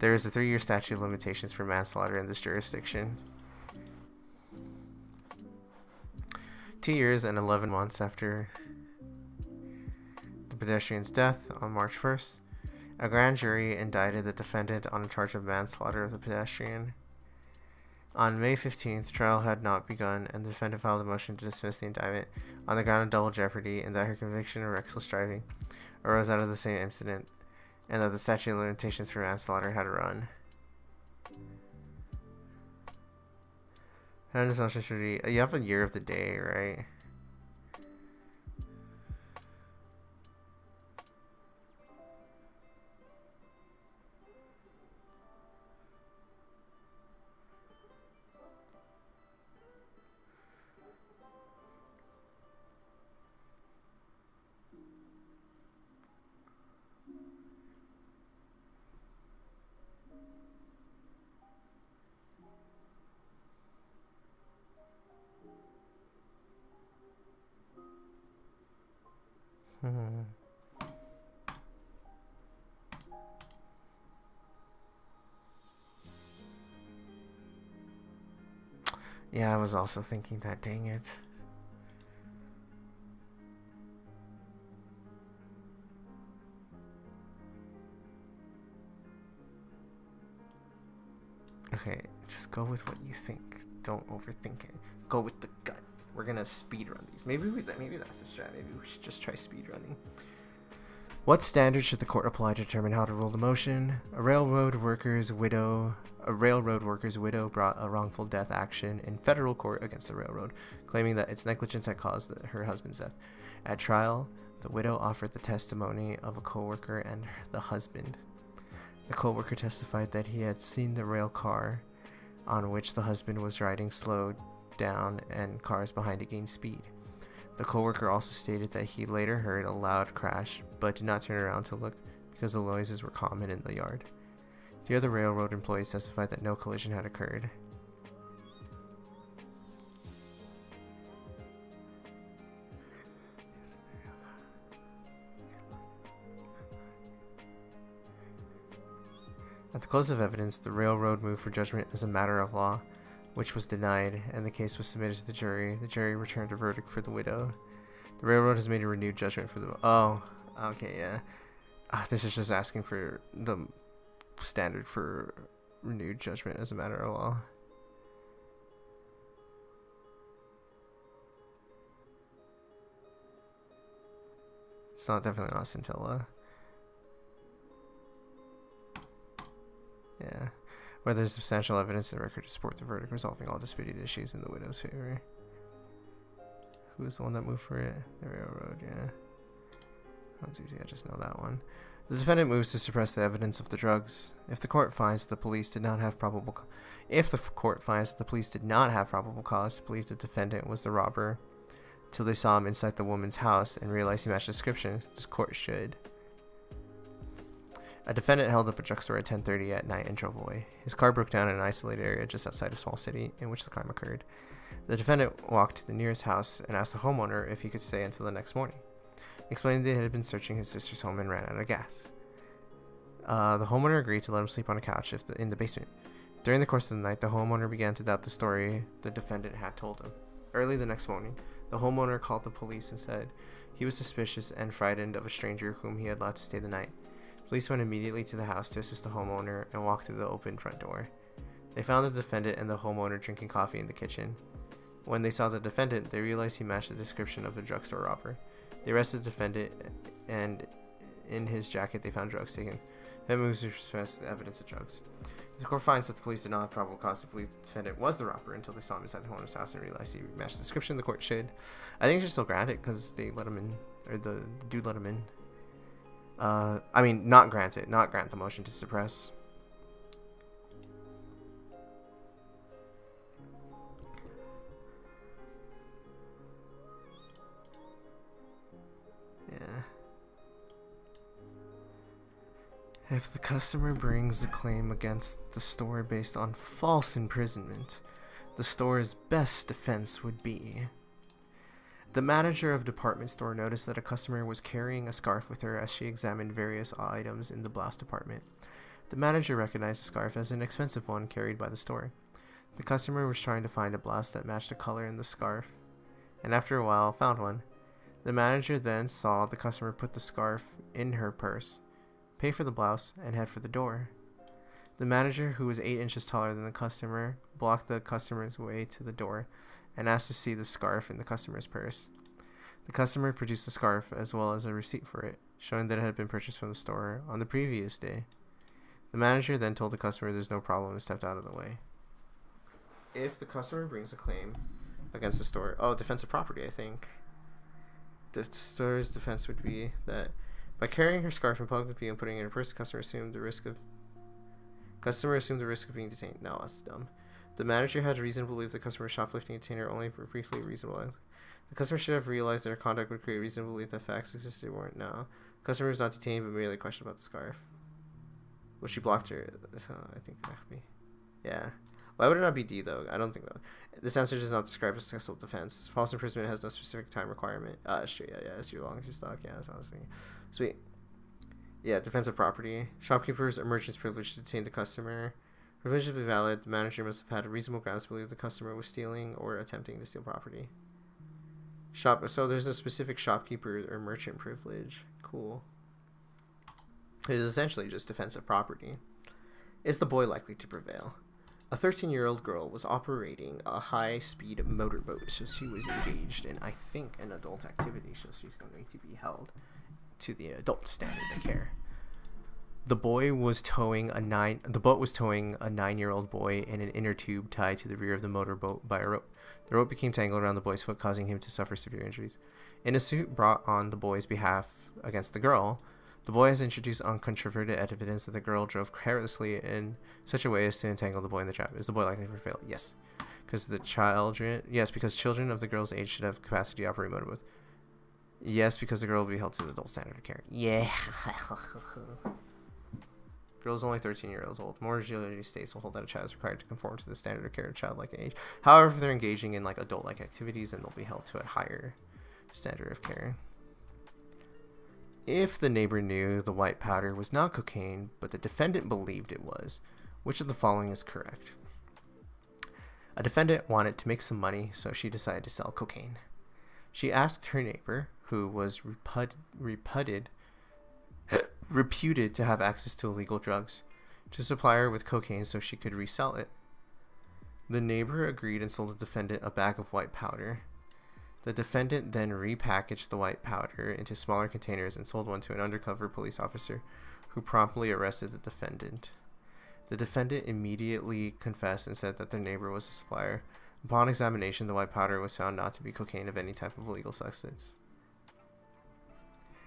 There is a 3-year statute of limitations for manslaughter in this jurisdiction. 2 years and 11 months after the pedestrian's death on March 1st, a grand jury indicted the defendant on a charge of manslaughter of the pedestrian. On May 15th, trial had not begun, and the defendant filed a motion to dismiss the indictment on the ground of double jeopardy and that her conviction of reckless driving arose out of the same incident, and that the statute of limitations for manslaughter had run. You have a year of the day, right? Yeah, I was also thinking that, dang it. Okay, just go with what you think. Don't overthink it. Go with the gut. We're gonna speed run these. Maybe that's the strat. Maybe we should just try speed running. What standard should the court apply to determine how to rule the motion? A railroad worker's widow brought a wrongful death action in federal court against the railroad, claiming that its negligence had caused her husband's death. At trial, the widow offered the testimony of a co-worker and the husband. The co-worker testified that he had seen the rail car on which the husband was riding slow down and cars behind it gained speed. The co-worker also stated that he later heard a loud crash but did not turn around to look because the noises were common in the yard. The other railroad employees testified that no collision had occurred. At the close of evidence, the railroad moved for judgment as a matter of law, which was denied, and the case was submitted to the jury. The jury returned a verdict for the widow. The railroad has made a renewed judgment for the... Oh, okay, yeah. This is just asking for the standard for renewed judgment as a matter of law. It's definitely not scintilla. Yeah. Where there's substantial evidence in the record to support the verdict, resolving all disputed issues in the widow's favor. Who was the one that moved for it? The railroad, yeah. That's easy, I just know that one. The defendant moves to suppress the evidence of the drugs. If the court finds that the police did not have probable cause to believe the defendant was the robber till they saw him inside the woman's house and realized he matched the description, this court should. A defendant held up a drugstore at 10:30 at night and drove away. His car broke down in an isolated area just outside a small city in which the crime occurred. The defendant walked to the nearest house and asked the homeowner if he could stay until the next morning. He explained that he had been searching his sister's home and ran out of gas. The homeowner agreed to let him sleep on a couch in the basement. During the course of the night, the homeowner began to doubt the story the defendant had told him. Early the next morning, the homeowner called the police and said he was suspicious and frightened of a stranger whom he had allowed to stay the night. Police went immediately to the house to assist the homeowner and walked through the open front door. They found the defendant and the homeowner drinking coffee in the kitchen. When they saw the defendant, they realized he matched the description of the drugstore robber. They arrested the defendant, and in his jacket they found drugs taken. That moves to suppress the evidence of drugs. The court finds that the police did not have probable cause to believe the defendant was the robber until they saw him inside the homeowner's house and realized he matched the description. The court should. I think it should still grant it because they let him in, or the dude let him in. I mean, not grant the motion to suppress. Yeah. If the customer brings a claim against the store based on false imprisonment, the store's best defense would be... The manager of the department store noticed that a customer was carrying a scarf with her as she examined various items in the blouse department. The manager recognized the scarf as an expensive one carried by the store. The customer was trying to find a blouse that matched the color in the scarf, and after a while found one. The manager then saw the customer put the scarf in her purse, pay for the blouse, and head for the door. The manager, who was 8 inches taller than the customer, blocked the customer's way to the door and asked to see the scarf in the customer's purse. The customer produced the scarf as well as a receipt for it, showing that it had been purchased from the store on the previous day. The manager then told the customer there's no problem and stepped out of the way. If the customer brings a claim against the store... Oh, defensive property, I think. The store's defense would be that by carrying her scarf in public view and putting it in her purse, the customer assumed the risk of being detained. No, that's dumb. The manager had reason to believe the customer was shoplifting and detained her only for briefly reasonable length. The customer should have realized that her conduct would create reason to believe that facts existed or weren't. No. The customer was not detained but merely questioned about the scarf. Well, she blocked her. I think that would be... Yeah. Why would it not be D, though? I don't think that. This answer does not describe a successful defense. False imprisonment has no specific time requirement. Sure, yeah, it's your longest stock. Yeah, that's what I was thinking. Sweet. Yeah, defensive property. Shopkeepers or merchants privileged to detain the customer. Privilege to be valid, the manager must have had reasonable grounds to believe the customer was stealing or attempting to steal property. So there's a specific shopkeeper or merchant privilege. Cool. It is essentially just defensive property. Is the boy likely to prevail? A 13-year-old girl was operating a high-speed motorboat, so she was engaged in, I think, an adult activity, so she's going to be held to the adult standard of care. The boat was towing a 9-year-old boy in an inner tube tied to the rear of the motorboat by a rope. The rope became tangled around the boy's foot, causing him to suffer severe injuries. In a suit brought on the boy's behalf against the girl, the boy has introduced uncontroverted evidence that the girl drove carelessly in such a way as to entangle the boy in the trap. Is the boy likely to prevail? Yes. Because children of the girl's age should have capacity to operate motorboats. Yes, because the girl will be held to the adult standard of care. Yeah. Girl's only 13 years old. More majority states will hold that a child is required to conform to the standard of care of childlike age. However, if they're engaging in like adult-like activities, then they'll be held to a higher standard of care. If the neighbor knew the white powder was not cocaine, but the defendant believed it was, which of the following is correct? A defendant wanted to make some money, so she decided to sell cocaine. She asked her neighbor, who was reputed to have access to illegal drugs, to supply her with cocaine so she could resell it. The neighbor agreed and sold the defendant a bag of white powder. The defendant then repackaged the white powder into smaller containers and sold one to an undercover police officer, who promptly arrested the defendant. The defendant immediately confessed and said that their neighbor was the supplier. Upon examination, the white powder was found not to be cocaine of any type of illegal substance.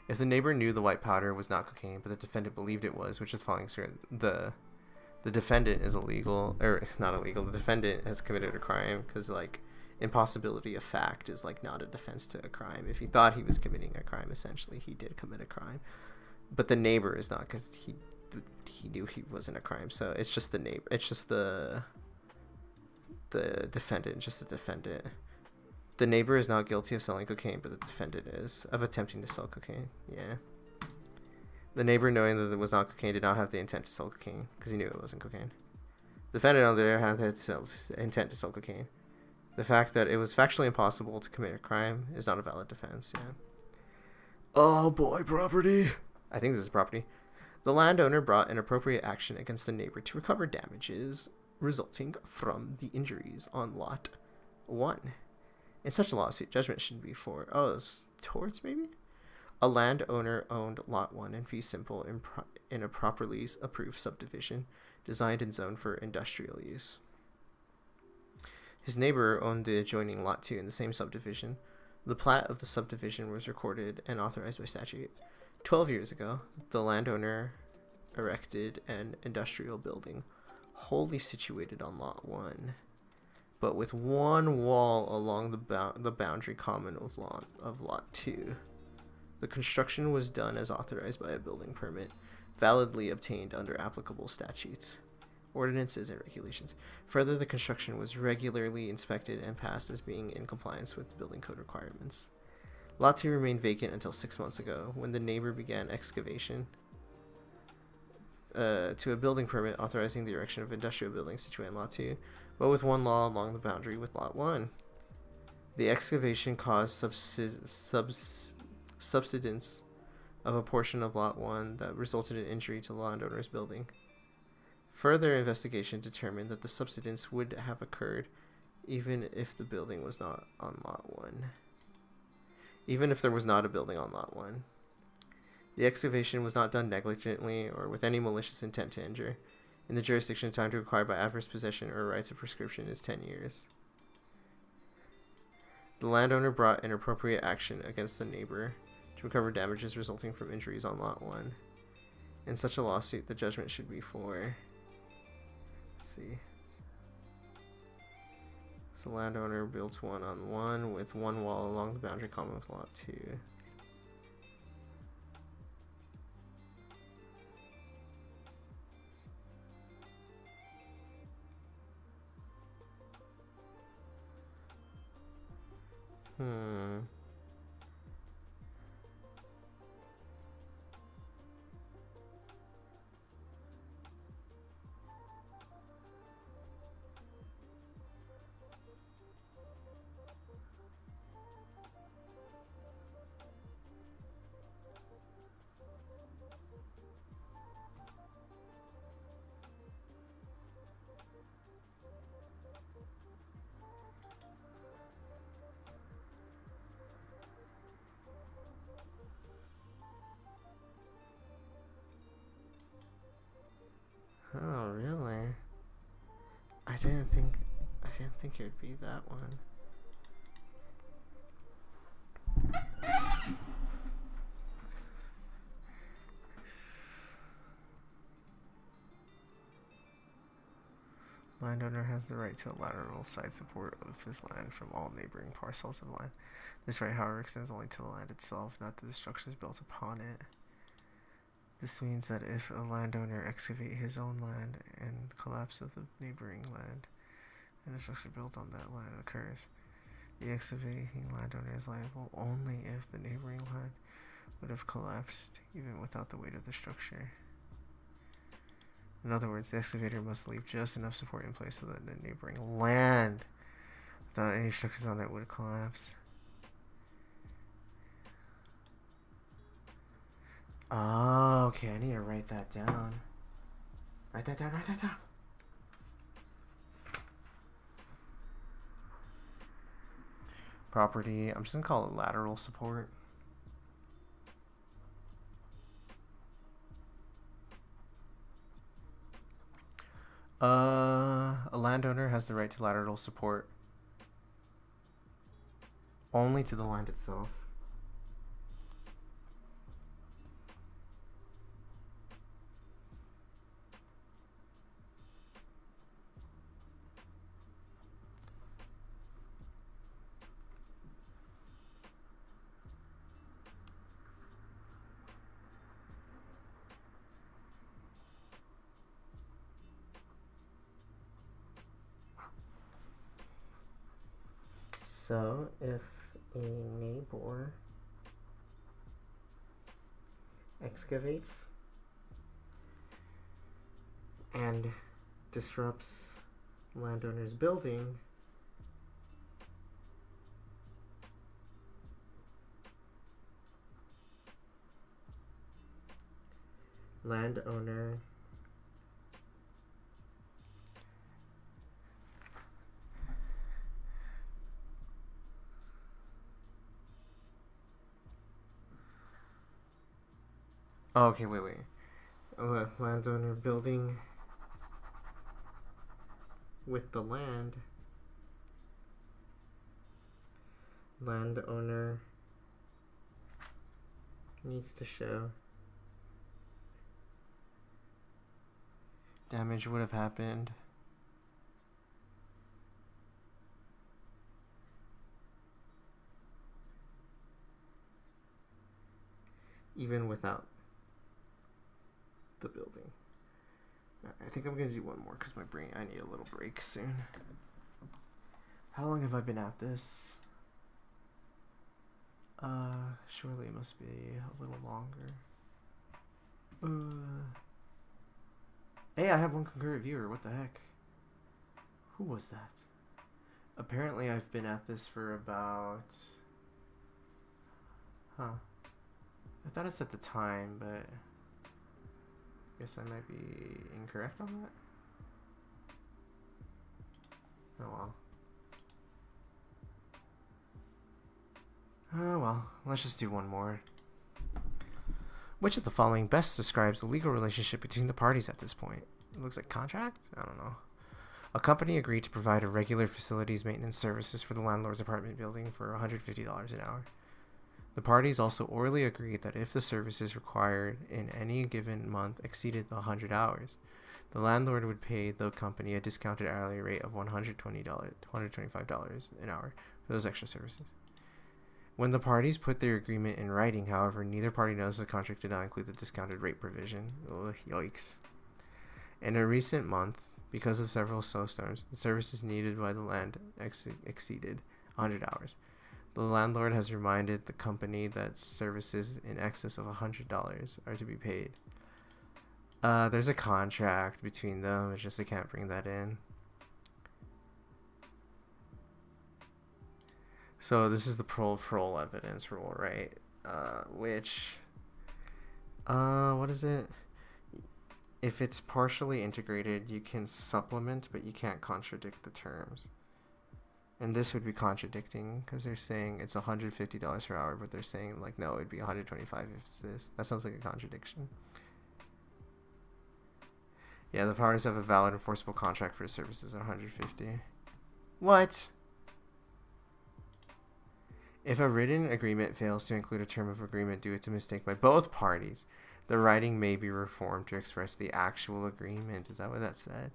If the neighbor knew the white powder was not cocaine, but the defendant believed it was, which is following, the defendant is illegal, or not illegal, the defendant has committed a crime, because, like, impossibility of fact is, like, not a defense to a crime. If he thought he was committing a crime, essentially, he did commit a crime. But the neighbor is not, because he knew he wasn't a crime, so it's just the neighbor, it's just the defendant, just the defendant. The neighbor is not guilty of selling cocaine, but the defendant is, of attempting to sell cocaine. Yeah. The neighbor, knowing that it was not cocaine, did not have the intent to sell cocaine, because he knew it wasn't cocaine. The defendant, on the other hand, had intent to sell cocaine. The fact that it was factually impossible to commit a crime is not a valid defense, yeah. Oh boy, property! I think this is property. The landowner brought an appropriate action against the neighbor to recover damages resulting from the injuries on Lot 1. In such a lawsuit, judgment should be for, it's torts maybe? A landowner owned Lot 1 in fee simple in a properly approved subdivision, designed and zoned for industrial use. His neighbor owned the adjoining Lot 2 in the same subdivision. The plat of the subdivision was recorded and authorized by statute. 12 years ago, the landowner erected an industrial building wholly situated on Lot 1, but with one wall along the boundary common of Lot 2. The construction was done as authorized by a building permit, validly obtained under applicable statutes, ordinances, and regulations. Further, the construction was regularly inspected and passed as being in compliance with the building code requirements. Lot 2 remained vacant until 6 months ago, when the neighbor began excavation to a building permit authorizing the erection of industrial buildings situated in Lot 2, but with one law along the boundary with Lot 1. The excavation caused subsidence of a portion of Lot 1 that resulted in injury to the landowner's building. Further investigation determined that the subsidence would have occurred even if the building was not on Lot 1. Even if there was not a building on Lot 1. The excavation was not done negligently or with any malicious intent to injure. In the jurisdiction, time to acquire by adverse possession or rights of prescription is 10 years. The landowner brought an appropriate action against the neighbor to recover damages resulting from injuries on Lot 1. In such a lawsuit, the judgment should be for... Let's see. So the landowner built one on 1 with one wall along the boundary common with Lot 2. Oh, really? I didn't think it would be that one. Landowner has the right to a lateral side support of his land from all neighboring parcels of land. This right, however, extends only to the land itself, not to the structures built upon it. This means that if a landowner excavates his own land and collapse of the neighboring land, and a structure built on that land occurs, the excavating landowner is liable only if the neighboring land would have collapsed even without the weight of the structure. In other words, the excavator must leave just enough support in place so that the neighboring land, without any structures on it, would collapse. Oh, okay, I need to write that down. Write that down. Property, I'm just gonna call it lateral support. A landowner has the right to lateral support only to the land itself. So, if a neighbor excavates and disrupts landowner's building, landowner oh, okay, wait. Landowner building with the land. Landowner needs to show damage would have happened even without the building. I think I'm gonna do one more because I need a little break soon. How long have I been at this? Surely it must be a little longer. Hey, I have one concurrent viewer. What the heck? Who was that? Apparently I've been at this for about... I thought it said the time, but... I guess I might be incorrect on that. Oh well. Oh well, let's just do one more. Which of the following best describes the legal relationship between the parties at this point? It looks like contract? I don't know. A company agreed to provide a regular facilities maintenance services for the landlord's apartment building for $150 an hour. The parties also orally agreed that if the services required in any given month exceeded 100 hours, the landlord would pay the company a discounted hourly rate of $125 an hour for those extra services. When the parties put their agreement in writing, however, neither party knows the contract did not include the discounted rate provision. Ugh, yikes. In a recent month, because of several snowstorms, the services needed by the land exceeded 100 hours. The landlord has reminded the company that services in excess of $100 are to be paid. There's a contract between them, it's just they can't bring that in. So this is the parole evidence rule, right? What is it? If it's partially integrated, you can supplement, but you can't contradict the terms. And this would be contradicting because they're saying it's $150 per hour, but they're saying like no, it'd be $125 if it's this. That sounds like a contradiction. Yeah, the parties have a valid enforceable contract for services at 150. What? If a written agreement fails to include a term of agreement due to mistake by both parties, the writing may be reformed to express the actual agreement. Is that what that said?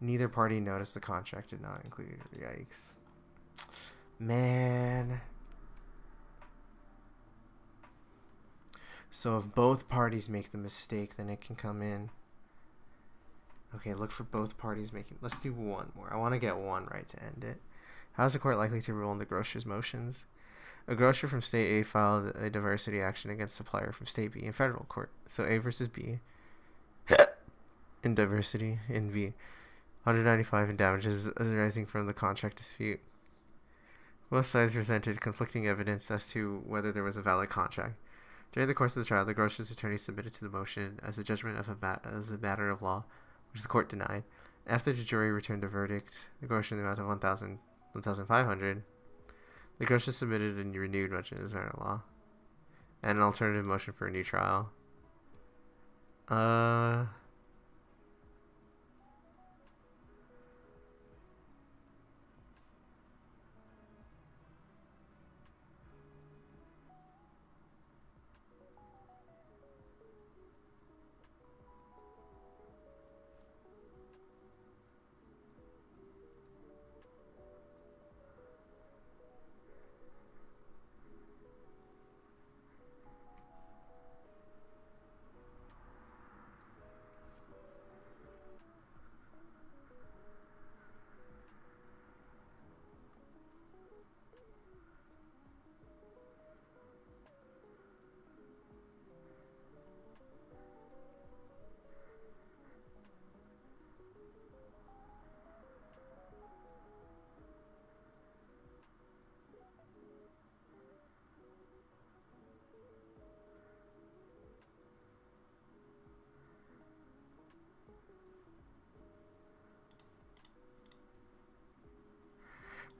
Neither party noticed the contract did not include. Yikes. Man. So if both parties make the mistake, then it can come in. Okay, look for both parties making... Let's do one more. I want to get one right to end it. How is the court likely to rule in the grocer's motions? A grocer from State A filed a diversity action against supplier from State B in federal court. So A versus B in diversity in B. 195 in damages arising from the contract dispute. Both sides presented conflicting evidence as to whether there was a valid contract. During the course of the trial, the grocer's attorney submitted to the motion as a judgment of as a matter of law, which the court denied. After the jury returned a verdict, the grocer in the amount of 1,500, the grocer submitted a renewed motion as a matter of law, and an alternative motion for a new trial.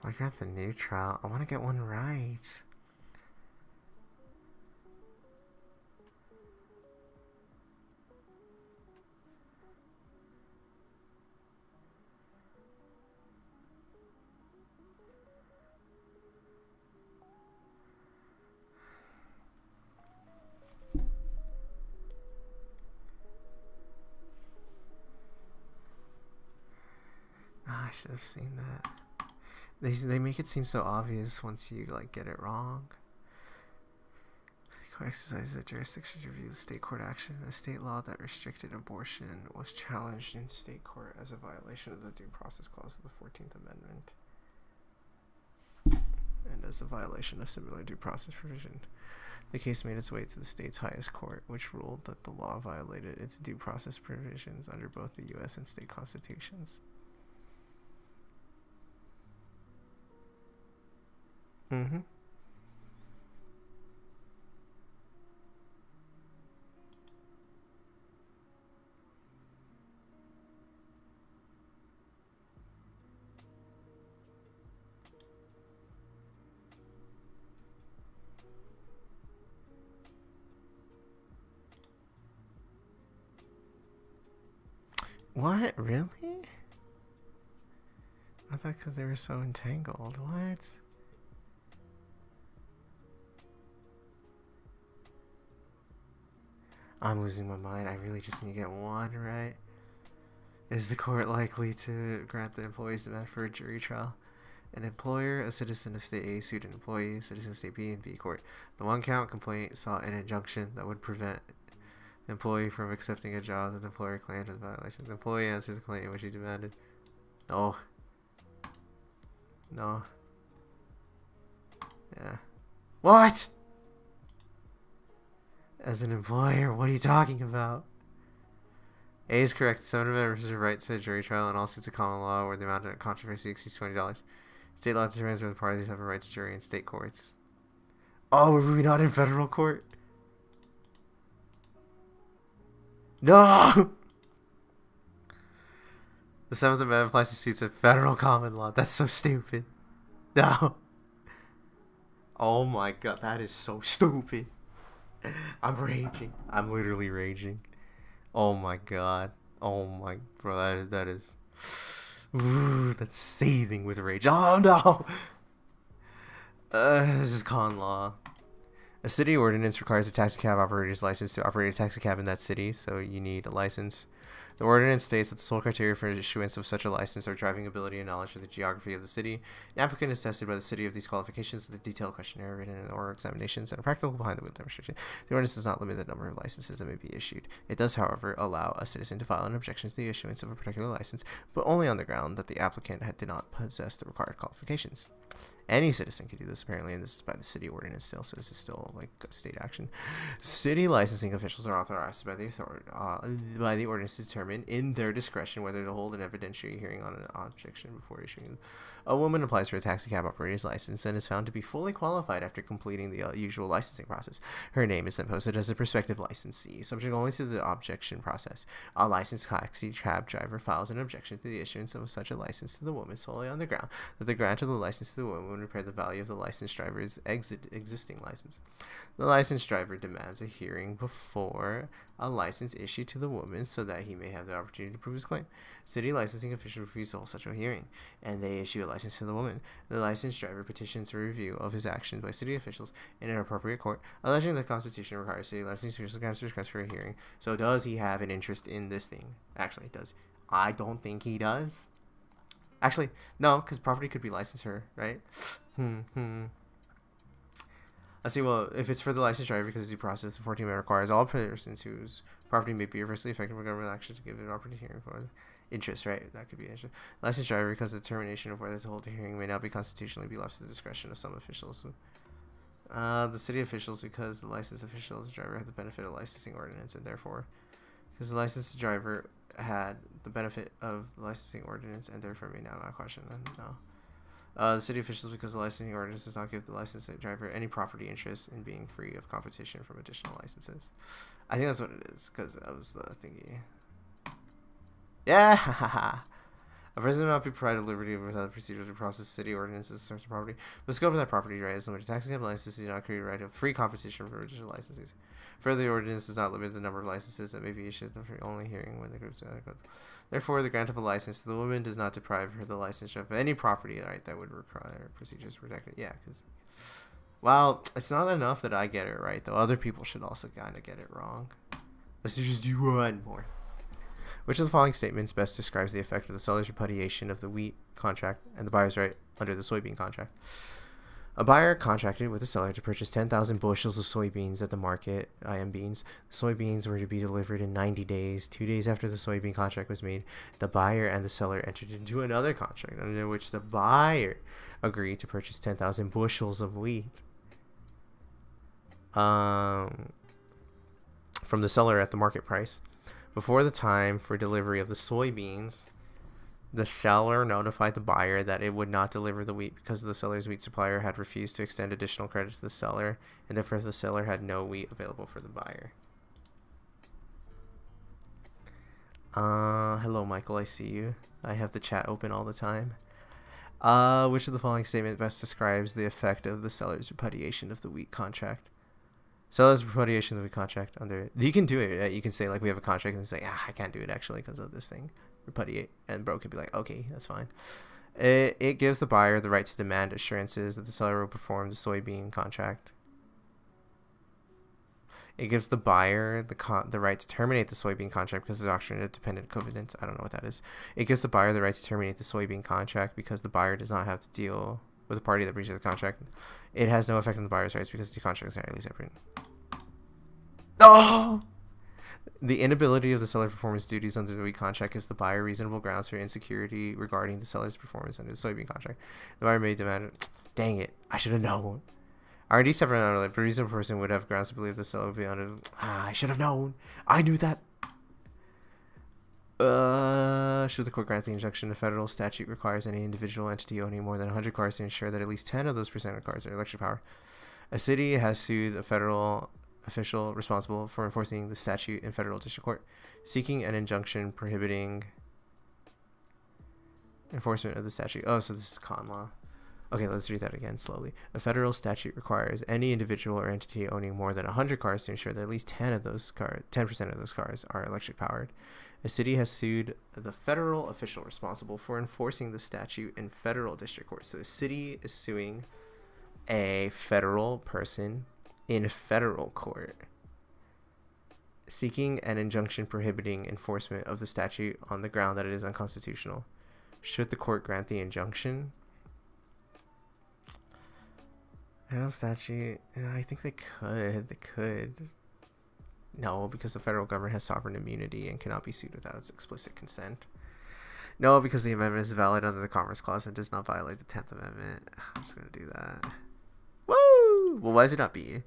I got the new trial. I want to get one right. I should have seen that. They make it seem so obvious once you like get it wrong. The court exercises the jurisdiction to review the state court action. The state law that restricted abortion was challenged in state court as a violation of the Due Process Clause of the 14th Amendment, and as a violation of similar due process provision. The case made its way to the state's highest court, which ruled that the law violated its due process provisions under both the U.S. and state constitutions. Mm-hmm. What? Really? I thought because they were so entangled. What? I'm losing my mind. I really just need to get one right. Is the court likely to grant the employee's demand for a jury trial? An employer, a citizen of State A, sued an employee, citizen of State B, in B court. The one-count complaint sought an injunction that would prevent the employee from accepting a job that the employer claimed was a violation. The employee answers the complaint in which he demanded. No. No. Yeah. What? As an employer, what are you talking about? A is correct. Some members have a right to a jury trial in all suits of common law where the amount of controversy exceeds $20. State law determines whether parties have a right to jury in state courts. Oh, were we not in federal court? No! The Seventh Amendment applies to suits of federal common law. That's so stupid. No. Oh my god, that is so stupid. I'm raging. I'm literally raging. Oh my god. Oh my, bro, that is. Ooh, that's seething with rage. Oh no! This is con law. A city ordinance requires a taxi cab operator's license to operate a taxi cab in that city, so you need a license. The ordinance states that the sole criteria for issuance of such a license are driving ability and knowledge of the geography of the city. An applicant is tested by the city of these qualifications with a detailed questionnaire, written and oral examinations, and a practical behind-the-wheel demonstration. The ordinance does not limit the number of licenses that may be issued. It does, however, allow a citizen to file an objection to the issuance of a particular license, but only on the ground that the applicant did not possess the required qualifications. Any citizen can do this, apparently, and this is by the city ordinance still, so this is still like state action. City licensing officials are authorized by the ordinance to determine, in their discretion, whether to hold an evidentiary hearing on an objection before issuing. A woman applies for a taxi cab operator's license and is found to be fully qualified after completing the usual licensing process. Her name is then posted as a prospective licensee, subject only to the objection process. A licensed taxi cab driver files an objection to the issuance of such a license to the woman solely on the ground that the grant of the license to the woman would impair the value of the licensed driver's existing license. The licensed driver demands a hearing before a license issued to the woman so that he may have the opportunity to prove his claim. City licensing officials refuse to hold such a hearing, and they issue a license to the woman. The licensed driver petitions a review of his actions by city officials in an appropriate court, alleging the Constitution requires city licensing officials to request for a hearing. So does he have an interest in this thing? Actually, does. I don't think he does. Actually, no, because property could be licensed her, right? Let's see, well, if it's for the licensed driver because due process, the 14th Amendment requires all persons whose property may be adversely affected by government action to give an opportunity hearing for interest, right? That could be an interest. Licensed driver because the determination of whether to hold a hearing may not be constitutionally be left to the discretion of some officials. The city officials because the licensed officials driver had the benefit of licensing ordinance, and therefore, because the licensed driver had the benefit of the licensing ordinance, and therefore may now not question them. No. The city officials because the licensing ordinance does not give the licensed driver any property interest in being free of competition from additional licenses. I think that's what it is, because that was the thingy. Yeah! A person will not be provided liberty without the procedural due process. City ordinances source of property. But the scope of that property right is limited. Taxi cab licenses do not create a right of free competition for additional licenses. Further, the ordinance does not limit the number of licenses that may be issued for only hearing when the group's adequate. Therefore, the grant of a license to the woman does not deprive her the license of any property right that would require procedures protected. Yeah, because, well, it's not enough that I get it right, though. Other people should also kind of get it wrong. Let's just do one more. Which of the following statements best describes the effect of the seller's repudiation of the wheat contract and the buyer's right under the soybean contract? A buyer contracted with the seller to purchase 10,000 bushels of soybeans at the market, IM beans. The soybeans were to be delivered in 90 days. 2 days after the soybean contract was made, the buyer and the seller entered into another contract under which the buyer agreed to purchase 10,000 bushels of wheat from the seller at the market price. Before the time for delivery of the soybeans, the seller notified the buyer that it would not deliver the wheat because the seller's wheat supplier had refused to extend additional credit to the seller, and therefore the seller had no wheat available for the buyer. Hello, Michael, I see you. I have the chat open all the time. Which of the following statement best describes the effect of the seller's repudiation of the wheat contract? Seller's repudiation of the wheat contract under... You can do it. You can say, like, we have a contract, and say, I can't do it, actually, because of this thing. Repudiate, and bro could be like, okay, that's fine. It gives the buyer the right to demand assurances that the seller will perform the soybean contract. It gives the buyer the right to terminate the soybean contract because of the doctrine of dependent covenants. I don't know what that is. It gives the buyer the right to terminate the soybean contract because the buyer does not have to deal with a party that breaches the contract. It has no effect on the buyer's rights because the contract is entirely separate. Oh! The inability of the seller to perform his duties under the wheat contract gives the buyer reasonable grounds for insecurity regarding the seller's performance under the soybean contract. The buyer may demand, dang it, I should have known. R&D separate on a reasonable person would have grounds to believe the seller would be under, I should have known. I knew that. Should the court grant the injunction, the federal statute requires any individual entity owning more than 100 cars to ensure that at least 10 of those presented cars are electric power. A city has sued a federal official responsible for enforcing the statute in federal district court, seeking an injunction prohibiting enforcement of the statute. Oh, so this is con law. Okay, let's read that again slowly. A federal statute requires any individual or entity owning more than 100 cars to ensure that at least 10% of those cars are electric powered. A city has sued the federal official responsible for enforcing the statute in federal district court. So a city is suing a federal person in federal court, seeking an injunction prohibiting enforcement of the statute on the ground that it is unconstitutional. Should the court grant the injunction? Federal statute, I think they could. No, because the federal government has sovereign immunity and cannot be sued without its explicit consent. No, because the amendment is valid under the Commerce Clause and does not violate the 10th Amendment. I'm just going to do that. Woo! Well, why is it not B?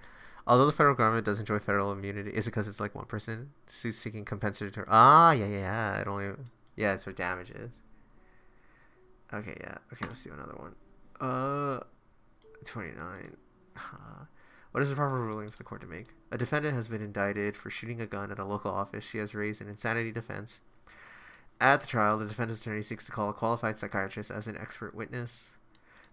Although the federal government does enjoy federal immunity, is it because it's like one person suit seeking compensatory? Yeah. It's for damages. Okay, yeah. Okay, let's do another one. 29. What is the proper ruling for the court to make? A defendant has been indicted for shooting a gun at a local office. She has raised an insanity defense. At the trial, the defendant's attorney seeks to call a qualified psychiatrist as an expert witness.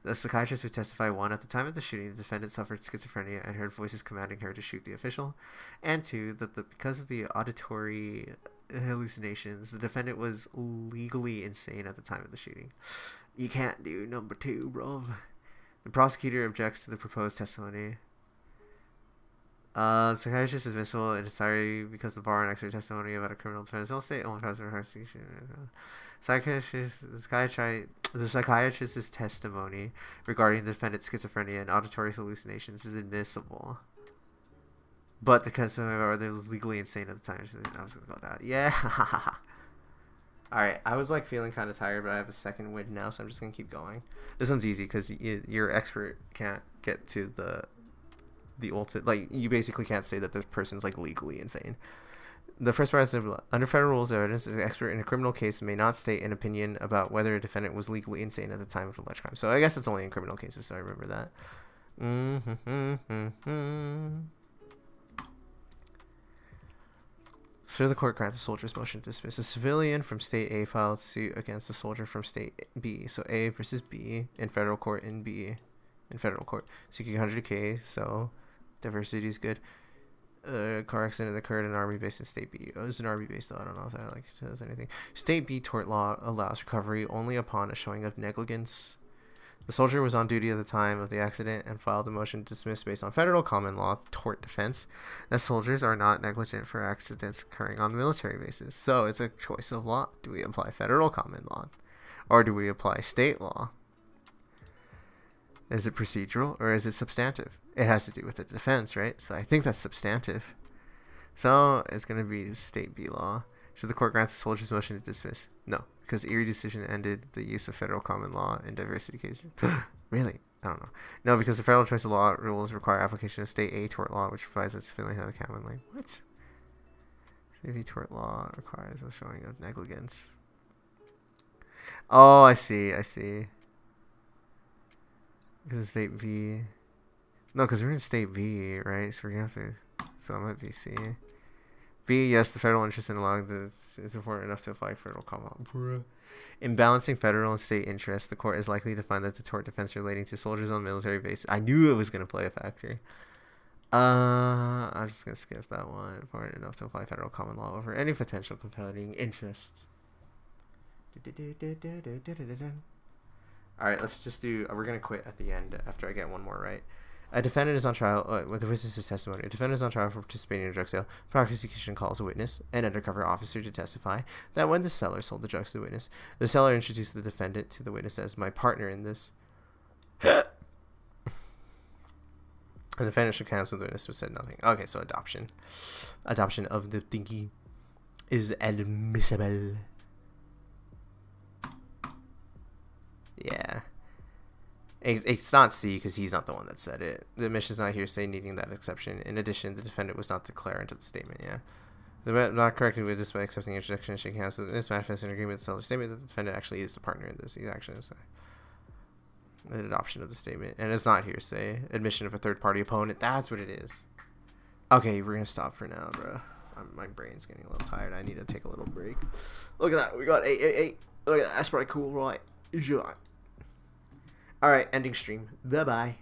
The psychiatrist would testify 1. At the time of the shooting, the defendant suffered schizophrenia and heard voices commanding her to shoot the official. And 2, that because of the auditory hallucinations, the defendant was legally insane at the time of the shooting. You can't do number 2, bro. The prosecutor objects to the proposed testimony. Psychiatrist is admissible and entirely because the bar and expert testimony about a criminal defense will state only prosecution. The psychiatrist's testimony regarding the defendant's schizophrenia and auditory hallucinations is admissible. But the testimony about whether it was legally insane at the time, I was going to go with that. Yeah. Alright, I was like feeling kind of tired, but I have a second win now, so I'm just going to keep going. This one's easy because your expert can't get to the ultimate, like, you basically can't say that this person's like legally insane. The first part is under federal rules of evidence, an expert in a criminal case may not state an opinion about whether a defendant was legally insane at the time of the alleged crime. So I guess it's only in criminal cases, so I remember that. So the court grant the soldier's motion to dismiss. A civilian from state A filed suit against a soldier from state B. So A versus B in federal court, in B in federal court. Seeking 100K, so diversity is good. Car accident occurred in an army base in state B. Oh, it was an army base, though. I don't know if that like says anything. State B tort law allows recovery only upon a showing of negligence. The soldier was on duty at the time of the accident and filed a motion to dismiss based on federal common law tort defense that soldiers are not negligent for accidents occurring on military bases. So it's a choice of law. Do we apply federal common law or do we apply state law? Is it procedural or is it substantive? It has to do with the defense, right? So I think that's substantive. So it's going to be state B law. Should the court grant the soldier's motion to dismiss? No, because Erie decision ended the use of federal common law in diversity cases. Really? I don't know. No, because the federal choice of law rules require application of state A tort law, which provides that civilian have the common law. What? State B tort law requires a showing of negligence. Oh, I see. Because state B. No, because we're in state B, right? So we're going to have to. So it might be C. B, yes, the federal interest in allowing this is important enough to apply federal common law. In balancing federal and state interests, the court is likely to find that the tort defense relating to soldiers on military base. I knew it was going to play a factor. I'm just going to skip that one. Important enough to apply federal common law over any potential compelling interest. Alright, let's just do. We're going to quit at the end after I get one more right. A defendant is on trial with the witness's testimony. A defendant is on trial for participating in a drug sale. Prosecution calls a witness, an undercover officer, to testify that when the seller sold the drugs to the witness, the seller introduced the defendant to the witness as my partner in this. And the defendant shook hands with the witness but said nothing. Okay, so adoption. Adoption of the thingy is admissible. Yeah. It's not C because he's not the one that said it. The admission is not hearsay, needing that exception. In addition, the defendant was not declarant of the statement. Yeah. The not correctly with this by accepting the introduction and shaking hands with this manifest in agreement with the seller's statement that the defendant actually is the partner in this. These actions are an adoption of the statement. And it's not hearsay. Admission of a third party opponent. That's what it is. Okay, we're going to stop for now, bro. My brain's getting a little tired. I need to take a little break. Look at that. We got 8. Look at that. That's pretty cool, right? Alright, All right, ending stream. Bye bye.